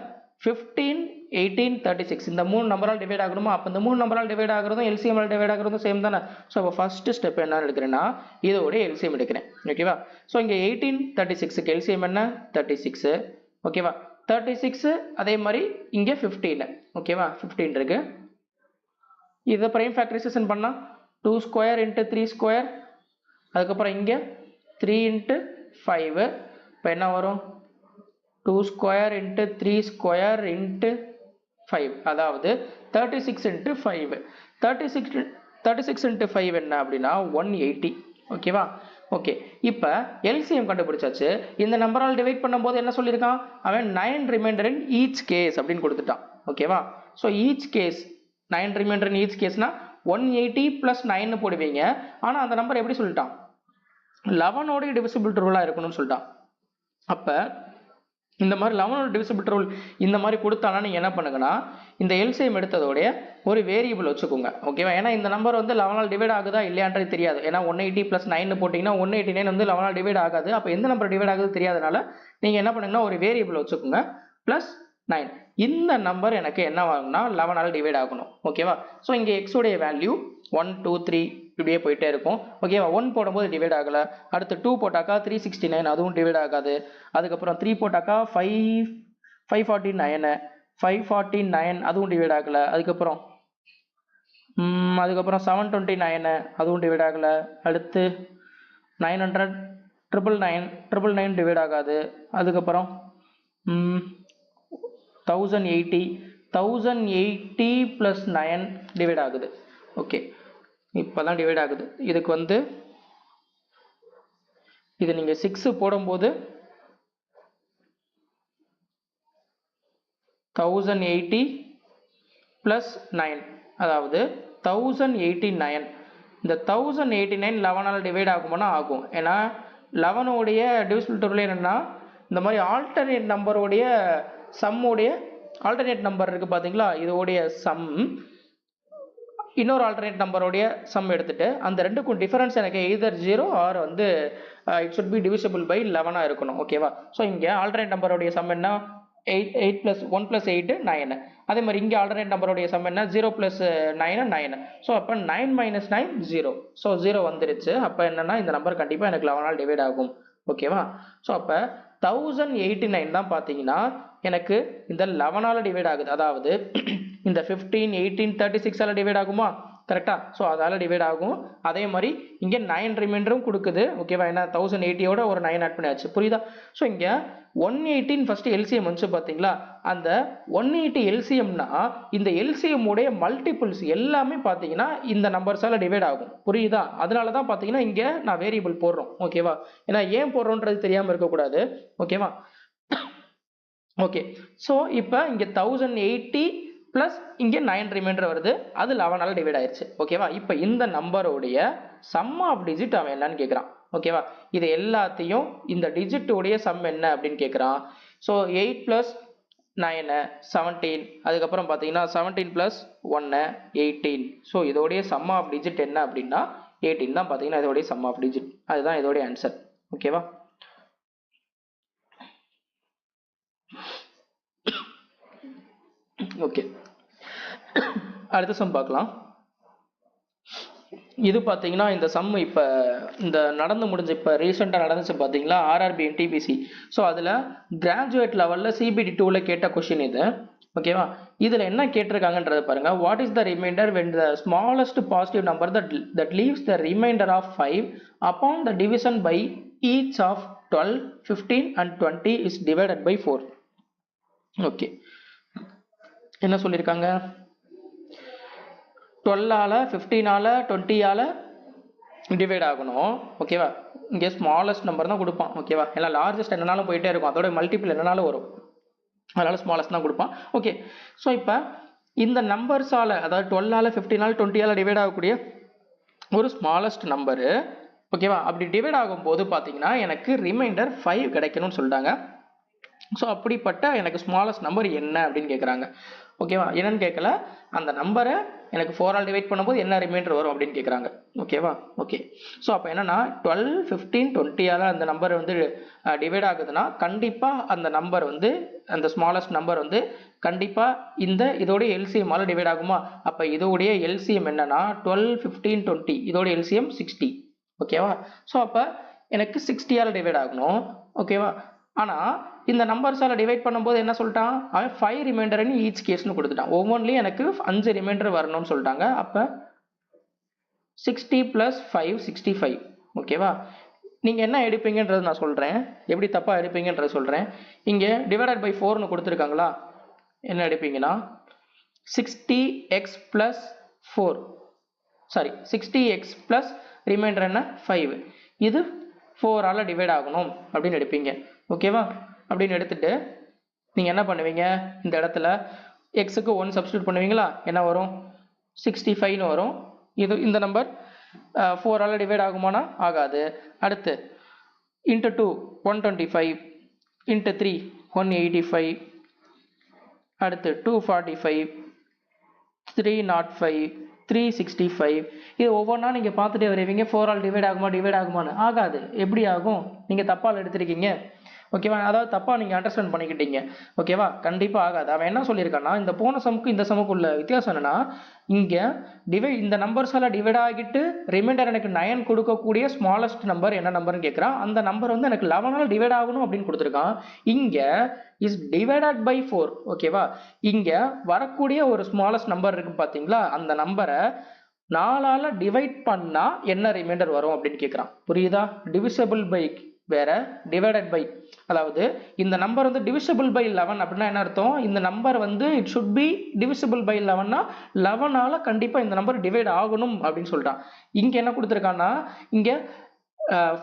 15, 18, 36 இந்த 3 நம்பரால் டிவைட் ஆகணுமா? அப்போ இந்த 3 நம்பரால் டிவைட் ஆகிறதும் LCM டிவைட் ஆகிறதும் சேம் தானே. ஸோ அப்போ ஃபர்ஸ்ட் ஸ்டெப் என்ன எடுக்கிறேன்னா இதோட LCM எடுக்கிறேன். ஓகேவா? ஸோ இங்கே 18, 36க்கு LCM என்ன 36. ஓகேவா? 36 அதே மாதிரி இங்கே 15. ஓகேவா? 15 இருக்கு. இதை பிரைம் ஃபேக்டரைசேஷன் பண்ணா 2 ஸ்கொயர் இன்ட்டு 3 ஸ்கொயர், அதுக்கப்புறம் இங்கே 3 இன்ட்டு 5. இப்போ என்ன வரும், 2 ஸ்கொயர் இன்ட்டு 3 ஸ்கொயர் இன்ட்டு 5, அதாவது 36 இன்ட்டு 5. 36 இன்ட்டு 5 என்ன அப்படின்னா 180. ஓகேவா? ஓகே, இப்போ LCM கண்டுபிடிச்சாச்சு. இந்த நம்பரால் டிவைட் பண்ணும்போது என்ன சொல்லியிருக்கான் அவன், 9 ரிமைண்டர் இன் ஈச் கேஸ் அப்படின்னு கொடுத்துட்டான். ஓகேவா? So each case 9 remainder in each கேஸ்னா 180 plus 9 போடுவீங்க. ஆனால் அந்த நம்பர் எப்படி சொல்லிட்டான், 11ஓட டிவிசிபிலிட்டி ரூலாக இருக்கணும்னு சொல்லிட்டான். அப்போ இந்த மாதிரி 11 டிவிசிபிலிட்டி ரூல் இந்த மாதிரி கொடுத்தானா நீங்கள் என்ன பண்ணுங்கன்னா இந்த LCM எடுத்ததோடைய ஒரு வேரியபிள் வச்சுக்கோங்க. ஓகேவா? ஏன்னா இந்த நம்பர் வந்து 11ஆல் டிவைட் ஆகுதா இல்லையான்றது தெரியாது. ஏன்னா 180 plus 9 போட்டிங்கன்னா 189 வந்து 11ஆல் டிவைட் ஆகாது. அப்போ எந்த நம்பர் டிவைட் ஆகுது தெரியாதனால நீங்கள் என்ன பண்ணுங்கன்னா ஒரு வேரியபிள் வச்சுக்கோங்க ப்ளஸ் 9. இந்த நம்பர் எனக்கு என்ன ஆகும்னா 11ஆல் டிவைட் ஆகணும். ஓகேவா? ஸோ இங்கே x உடைய வேல்யூ 1 2 3 இப்படியே போயிட்டே இருக்கும். ஓகேவா? 1 போடும்போது டிவைட் ஆகலை. அடுத்து 2 போட்டாக்கா 369, அதுவும் டிவைட் ஆகாது. அதுக்கப்புறம் 3 போட்டாக்கா 549, 549 அதுவும் டிவைட் ஆகலை. அதுக்கப்புறம் 729 அதுவும் டிவைட் ஆகலை. அடுத்து 900, 999 டிவைட் ஆகாது. அதுக்கப்புறம் 1080 plus 9 டிவைட் ஆகுது. ஓகே, இப்போ தான் டிவைட் ஆகுது. இதுக்கு வந்து இது நீங்கள் 6 போடும்போது 1080 ப்ளஸ் 9, அதாவது 1089. இந்த 1089 11ஆல் டிவைட் ஆகுமானா ஆகும். ஏன்னா 11 உடைய டிவிசிபிள் டேபிள் என்னன்னா இந்த மாதிரி ஆல்டர்னேட் நம்பருடைய சம்முடைய ஆல்டர்னேட் நம்பர் இருக்குது பார்த்தீங்களா, இதோடைய சம் இன்னொரு ஆல்டர்னேட் நம்பருடைய சம் எடுத்துட்டு அந்த ரெண்டுக்கும் டிஃபரன்ஸ் எனக்கு எய்தர் 0 ஆர் வந்து it should be divisible by 11 இருக்கணும். ஓகேவா? ஸோ இங்கே ஆல்டர்னேட் நம்பருடைய சம் என்ன 8 + 1 + 8 9. அதே மாதிரி இங்கே ஆல்டர்னேட் நம்பருடைய சம் என்ன 0 + 9 9. ஸோ அப்போ 9 - 9 0. ஸோ 0 வந்துருச்சு. அப்போ என்னன்னா இந்த நம்பர் கண்டிப்பாக எனக்கு 11ஆல் டிவைட் ஆகும். ஓகேவா? ஸோ அப்போ 1089 தான் பார்த்தீங்கன்னா எனக்கு இந்த 11ஆல் டிவைட் ஆகுது. அதாவது இந்த 15 18 36ஆல் டிவைட் ஆகுமா? கரெக்டா? ஸோ அதால் டிவைட் ஆகும். அதே மாதிரி இங்கே 9 ரிமைண்டரும் கொடுக்குது. ஓகேவா? ஏன்னா 1080யோட ஒரு 9 ஆட் பண்ணியாச்சு. புரியுதா? ஸோ இங்கே 118 ஃபர்ஸ்ட் எல்சிஎம் வந்துச்சு பார்த்தீங்களா, அந்த 180 எல்சிஎம்னா இந்த எல்சிஎம் உடைய மல்டிபிள்ஸ் எல்லாமே பார்த்தீங்கன்னா இந்த நம்பர்ஸால் டிவைட் ஆகும். புரியுதா? அதனால தான் பார்த்தீங்கன்னா இங்கே நான் வேரியபிள் போடுறோம். ஓகேவா? ஏன்னா ஏன் போடுறோன்றது தெரியாமல் இருக்கக்கூடாது. ஓகேவா? ஓகே. ஸோ இப்போ இங்கே 1080 ப்ளஸ் இங்கே 9 ரிமைண்டர் வருது. அது 11ஆல் டிவைட் ஆயிடுச்சு. ஓகேவா? இப்போ இந்த நம்பருடைய சம் ஆஃப் டிஜிட் அவன் என்னன்னு கேட்குறான். ஓகேவா? இது எல்லாத்தையும் இந்த டிஜிட் உடைய சம் என்ன அப்படின்னு கேட்குறான். ஸோ 8 + 9 17, அதுக்கப்புறம் பார்த்தீங்கன்னா 17 + 1 18. ஸோ இதோடைய சம் ஆஃப் டிஜிட் என்ன அப்படின்னா 18 தான் பார்த்தீங்கன்னா இதோடைய சம் ஆஃப் டிஜிட். அதுதான் இதோடைய ஆன்சர். ஓகேவா? ஓகே, அடுத்த சம் பார்க்கலாம். இது பார்த்தீங்கன்னா இந்த சம் இப்போ இந்த நடந்து முடிஞ்ச இப்போ ரீசெண்டாக நடந்துச்சு பார்த்தீங்களா, ஆர்ஆர்பி என்டிபிசி. ஸோ அதில் கிராஜுவேட் லெவலில் சிபிடி 2ல் கேட்ட கொஷின் இது. ஓகேவா? இதில் என்ன கேட்டிருக்காங்கன்றது பாருங்க. What is the reminder when the smallest positive number that leaves the remainder of 5 upon the division by each of 12, 15 and 20 is divided by 4. Okay, என்ன சொல்லியிருக்காங்க? 12ஆல் 15ஆல் 20ஆல் டிவைட் ஆகணும். ஓகேவா? இங்கே ஸ்மாலஸ்ட் நம்பர் தான் கொடுப்பான். ஓகேவா? எல்லாம் லார்ஜஸ்ட் என்னன்னாலும் போயிட்டே இருக்கும், அதோட மல்டிபிள் என்னன்னாலும் வரும், அதனால ஸ்மாலஸ்ட் தான் கொடுப்பான். ஓகே. ஸோ இப்போ இந்த நம்பர்ஸால், அதாவது 12ஆல் 15ஆல் 20ஆல் டிவைட் ஆகக்கூடிய ஒரு ஸ்மாலஸ்ட் நம்பரு. ஓகேவா? அப்படி டிவைட் ஆகும்போது பார்த்தீங்கன்னா எனக்கு ரிமைண்டர் 5 கிடைக்கணும்னு சொல்லிட்டாங்க. ஸோ அப்படிப்பட்ட எனக்கு ஸ்மாலஸ்ட் நம்பர் என்ன அப்படின்னு கேட்குறாங்க. ஓகேவா? என்னன்னு கேட்கல, அந்த நம்பரை எனக்கு 4ஆல் டிவைட் பண்ணும்போது என்ன ரிமைண்டர் வரும் அப்படின்னு கேட்குறாங்க. ஓகேவா? ஓகே. ஸோ அப்போ என்னன்னா 12, 15, 20ஆல் அந்த நம்பர் வந்து டிவைட் ஆகுதுன்னா கண்டிப்பாக அந்த நம்பர் வந்து அந்த ஸ்மாலஸ்ட் நம்பர் வந்து கண்டிப்பாக இந்த இதோடைய எல்சிஎம்மால் டிவைட் ஆகுமா? அப்போ இதோடைய எல்சிஎம் என்னன்னா 12, 15, 20, இதோடைய எல்சிஎம் 60. ஓகேவா? ஸோ அப்போ எனக்கு 60ஆல் டிவைட் ஆகணும். ஓகேவா? ஆனால் இந்த நம்பர்ஸால் டிவைட் பண்ணும்போது என்ன சொல்லிட்டான், அவன் 5 ரிமைண்டர்னு ஈச் கேஸ்னு கொடுத்துட்டான். ஒவ்வொன்றிலையும் எனக்கு 5 ரிமைண்டர் வரணும்னு சொல்லிட்டாங்க. அப்போ 60 + 5 65. ஓகேவா? நீங்கள் என்ன எடுப்பீங்கன்றது நான் சொல்கிறேன், எப்படி தப்பாக எடுப்பீங்கன்றது சொல்கிறேன். இங்கே டிவைடட் பை 4னு கொடுத்துருக்காங்களா, என்ன எடுப்பீங்கன்னா 60x + 4, sorry 60x plus reminder என்ன 5, இது 4ஆல் டிவைட் ஆகணும் அப்படின்னு எடுப்பீங்க. ஓகேவா? அப்படின்னு எடுத்துட்டு நீங்கள் என்ன பண்ணுவீங்க, இந்த இடத்துல எக்ஸுக்கு 1 சப்ஸ்டியூட் பண்ணுவீங்களா, என்ன வரும் 65ன்னு வரும். இது இந்த நம்பர் 4ஆல் டிவைட் ஆகுமானா ஆகாது. அடுத்து இன்ட்டு 2 125, இன்ட்டு 3 185, அடுத்து 245, 305, 365. இது ஒவ்வொன்றா நீங்கள் பார்த்துட்டே வருவீங்க. 4ஆல் டிவைட் ஆகுமான்னு ஆகாது. எப்படி ஆகும்? நீங்கள் தப்பால் எடுத்திருக்கீங்க. ஓகேவா? அதாவது தப்பாக நீங்கள் அண்டர்ஸ்டாண்ட் பண்ணிக்கிட்டீங்க. ஓகேவா? கண்டிப்பாக ஆகாது. அவன் என்ன சொல்லியிருக்கான்னா, இந்த போன சமுக்கு இந்த சமுக்கு உள்ள வித்தியாசம் என்னன்னா, இங்கே இந்த நம்பர்ஸால் டிவைட் ஆகிட்டு ரிமைண்டர் எனக்கு 9 கொடுக்கக்கூடிய ஸ்மாலஸ்ட் நம்பர் என்ன நம்பர்னு கேட்குறான். அந்த நம்பர் வந்து எனக்கு 11ஆல் டிவைட் ஆகணும் அப்படின்னு கொடுத்துருக்கான். இங்கே இஸ் டிவைடட் பை 4. ஓகேவா? இங்கே வரக்கூடிய ஒரு ஸ்மாலஸ்ட் நம்பர் இருக்குது பார்த்தீங்களா, அந்த நம்பரை 4ஆல் டிவைட் பண்ணால் என்ன ரிமைண்டர் வரும் அப்படின்னு கேட்குறான். புரியுதா? டிவிசபிள் பை வேற, டிவைடட் பை, அதாவது இந்த நம்பர் வந்து டிவிசிபிள் பை 11 அப்படின்னா என்ன அர்த்தம், இந்த நம்பர் வந்து it should be divisible by 11னா 11ஆல் கண்டிப்பாக இந்த நம்பர் டிவைட் ஆகணும் அப்படின்னு சொல்லிட்டான். இங்கே என்ன கொடுத்துருக்கான்னா, இங்கே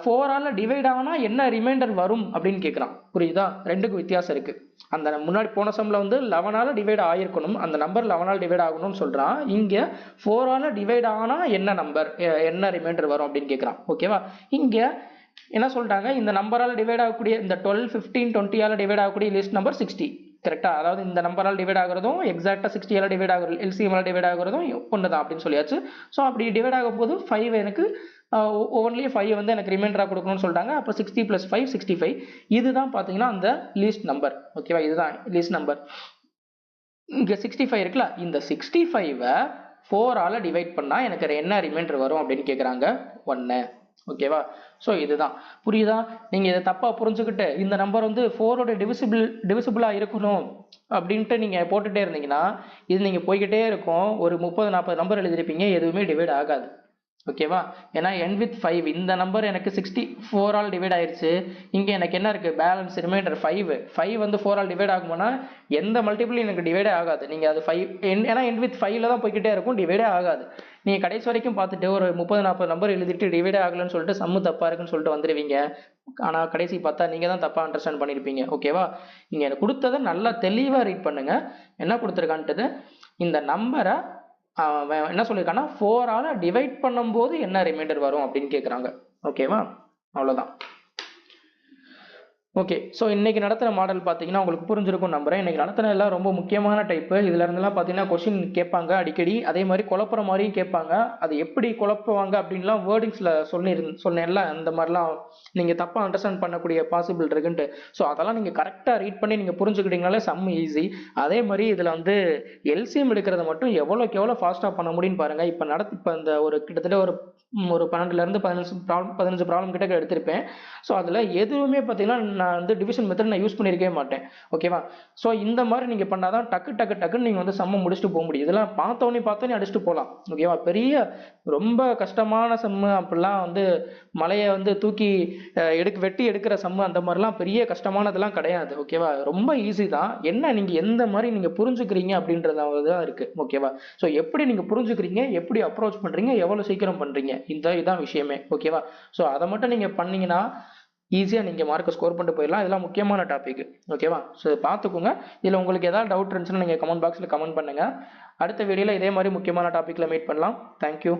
4ஆல் டிவைட் ஆனா என்ன ரிமைண்டர் வரும் அப்படின்னு கேட்குறான். புரியுதா? ரெண்டுக்கும் வித்தியாசம் இருக்கு. அந்த முன்னாடி போன சம்ல வந்து 11ஆல் டிவைட் ஆயிருக்கணும், அந்த நம்பர் 11ஆல் டிவைட் ஆகணும்னு சொல்றான். இங்க 4ஆல் டிவைட் ஆனா என்ன நம்பர், என்ன ரிமைண்டர் வரும் அப்படின்னு கேட்குறான். ஓகேவா? இங்க என்ன சொல்லிட்டாங்க, இந்த நம்பரால் டிவைட் ஆகக்கூடிய இந்த 12, 15, 20ஆல் டிவைட் ஆகக்கூடிய லிஸ்ட் நம்பர் 60. கரெக்டா? அதாவது இந்த நம்பரால் டிவைட் ஆகுறதும் எக்ஸாக்டா 60ஆல் டிவைட் ஆகுறது, எல்சிஎம்ஆல் டிவைட் ஆகுறதும் ஒன்று தான் அப்படின்னு சொல்லியாச்சு. ஸோ அப்படி டிவைட் ஆகும் போது 5 எனக்கு ஒன்லி 5 வந்து எனக்கு ரிமைண்டராக கொடுக்கணும்னு சொல்லிட்டாங்க. அப்போ 60 + 5 65. இதுதான் பார்த்தீங்கன்னா அந்த லீஸ்ட் நம்பர். ஓகேவா? இதுதான் லீஸ்ட் நம்பர். இங்கே 65 இருக்குல்ல, இந்த 65ஐ 4ஆல் டிவைட் பண்ணால் எனக்கு என்ன ரிமைண்டர் வரும் அப்படின்னு கேட்குறாங்க. 1. ஓகேவா? ஸோ இதுதான். புரியுதா? நீங்கள் இதை தப்பாக புரிஞ்சுக்கிட்டு இந்த நம்பர் வந்து 4ஓட டிவிசிபிளாக இருக்கணும் அப்படின்ட்டு நீங்கள் போட்டுகிட்டே இருந்தீங்கன்னா இது நீங்கள் போய்கிட்டே இருக்கும். ஒரு 30-40 நம்பர் எழுதிருப்பீங்க, எதுவுமே டிவைட் ஆகாது. ஓகேவா? ஏன்னா n with 5 இந்த நம்பர் எனக்கு 64ஆல் டிவைட் ஆயிடுச்சு. இங்கே எனக்கு என்ன இருக்குது, பேலன்ஸ் ரிமைண்டர் 5 வந்து 4ஆல் டிவைட் ஆகுமானா எந்த மல்டிபிளும் எனக்கு டிவைடே ஆகாது. நீங்கள் அது 5 ஏன்னா n with 5ல் தான் போய்கிட்டே இருக்கும், டிவைடே ஆகாது. நீங்கள் கடைசி வரைக்கும் பார்த்துட்டு ஒரு 30-40 நம்பர் எழுதிட்டு டிவைடே ஆகலன்னு சொல்லிட்டு சம்மு தப்பாக இருக்குன்னு சொல்லிட்டு வந்துடுவீங்க. ஆனால் கடைசி பார்த்தா நீங்கள் தான் தப்பாக அண்டர்ஸ்டாண்ட் பண்ணியிருப்பீங்க. ஓகேவா? நீங்கள் எனக்கு கொடுத்ததை நல்லா தெளிவாக ரீட் பண்ணுங்கள். என்ன கொடுத்துருக்கான்ட்டு இந்த நம்பரை என்ன சொல்லியிருக்கான்னா 4ஆல் டிவைட் பண்ணும்போது என்ன ரிமைண்டர் வரும் அப்படின்னு கேட்குறாங்க. ஓகேவா? அவ்வளோதான். ஓகே. ஸோ இன்னைக்கு நடத்துகிற மாடல் பார்த்தீங்கன்னா உங்களுக்கு புரிஞ்சிருக்கும் நம்புறேன். இன்னைக்கு நடத்துன எல்லாம் ரொம்ப முக்கியமான டைப்பு. இதுல இருந்தெல்லாம் பார்த்தீங்கன்னா கொஸ்டின் கேட்பாங்க அடிக்கடி. அதே மாதிரி குழப்புற மாதிரியும் கேட்பாங்க. அது எப்படி குழப்புவாங்க அப்படின்லாம் வேர்டிங்ஸில் சொன்னேன்ல, அந்த மாதிரிலாம் நீங்கள் தப்பாக அண்டர்ஸ்டாண்ட் பண்ணக்கூடிய பாசிபிள் இருக்குன்ட்டு. ஸோ அதெல்லாம் நீங்கள் கரெக்டாக ரீட் பண்ணி நீங்கள் புரிஞ்சுக்கிட்டீங்கனாலே செம்ம ஈஸி. அதே மாதிரி இதில் வந்து எல்சிஎம் எடுக்கிறத மட்டும் எவ்வளோக்கு எவ்வளோ ஃபாஸ்ட்டாக பண்ண முடியும்னு பாருங்கள். இப்போ இந்த ஒரு கிட்டத்தட்ட ஒரு 12லேருந்து 15 ப்ராப்ளம் கிட்ட எடுத்திருப்பேன். ஸோ அதில் எதுவுமே பார்த்தீங்கன்னா நான் வந்து டிவிஷன் மெத்தட் நான் யூஸ் பண்ணியிருக்கவே மாட்டேன். ஓகேவா? ஸோ இந்த மாதிரி நீங்கள் பண்ணாதான் டக்குன்னு நீங்கள் வந்து சம்ம முடிச்சுட்டு போக முடியும். இதெல்லாம் பார்த்தோன்னே அடிச்சுட்டு போகலாம். ஓகேவா? பெரிய ரொம்ப கஷ்டமான சம்மு அப்படிலாம் வந்து மலையை வந்து தூக்கி வெட்டி எடுக்கிற சம்மு அந்த மாதிரிலாம் பெரிய கஷ்டமானதெல்லாம் கிடையாது. ஓகேவா? ரொம்ப ஈஸி தான். என்ன நீங்கள் எந்த மாதிரி நீங்கள் புரிஞ்சுக்கிறீங்க அப்படின்றதாவது தான் இருக்குது. ஓகேவா? ஸோ எப்படி நீங்கள் புரிஞ்சுக்கிறீங்க, எப்படி அப்ரோச் பண்ணுறீங்க, எவ்வளோ சீக்கிரம் பண்ணுறீங்க, இதான் விஷயமே. ஓகேவா? ஸோ அதை மட்டும் நீங்கள் பண்ணீங்கன்னா ஈஸியாக நீங்கள் மார்க்கை ஸ்கோர் பண்ணிட்டு போயிடலாம். இதெல்லாம் முக்கியமான டாபிக். ஓகேவா? ஸோ பார்த்துக்கோங்க. இதில் உங்களுக்கு ஏதாவது டவுட் இருந்துச்சுன்னா நீங்கள் கமெண்ட் பாக்ஸில் கமெண்ட் பண்ணுங்கள். அடுத்த வீடியோவில் இதே மாதிரி முக்கியமான டாப்பிக்கில் மீட் பண்ணலாம். தேங்க்யூ.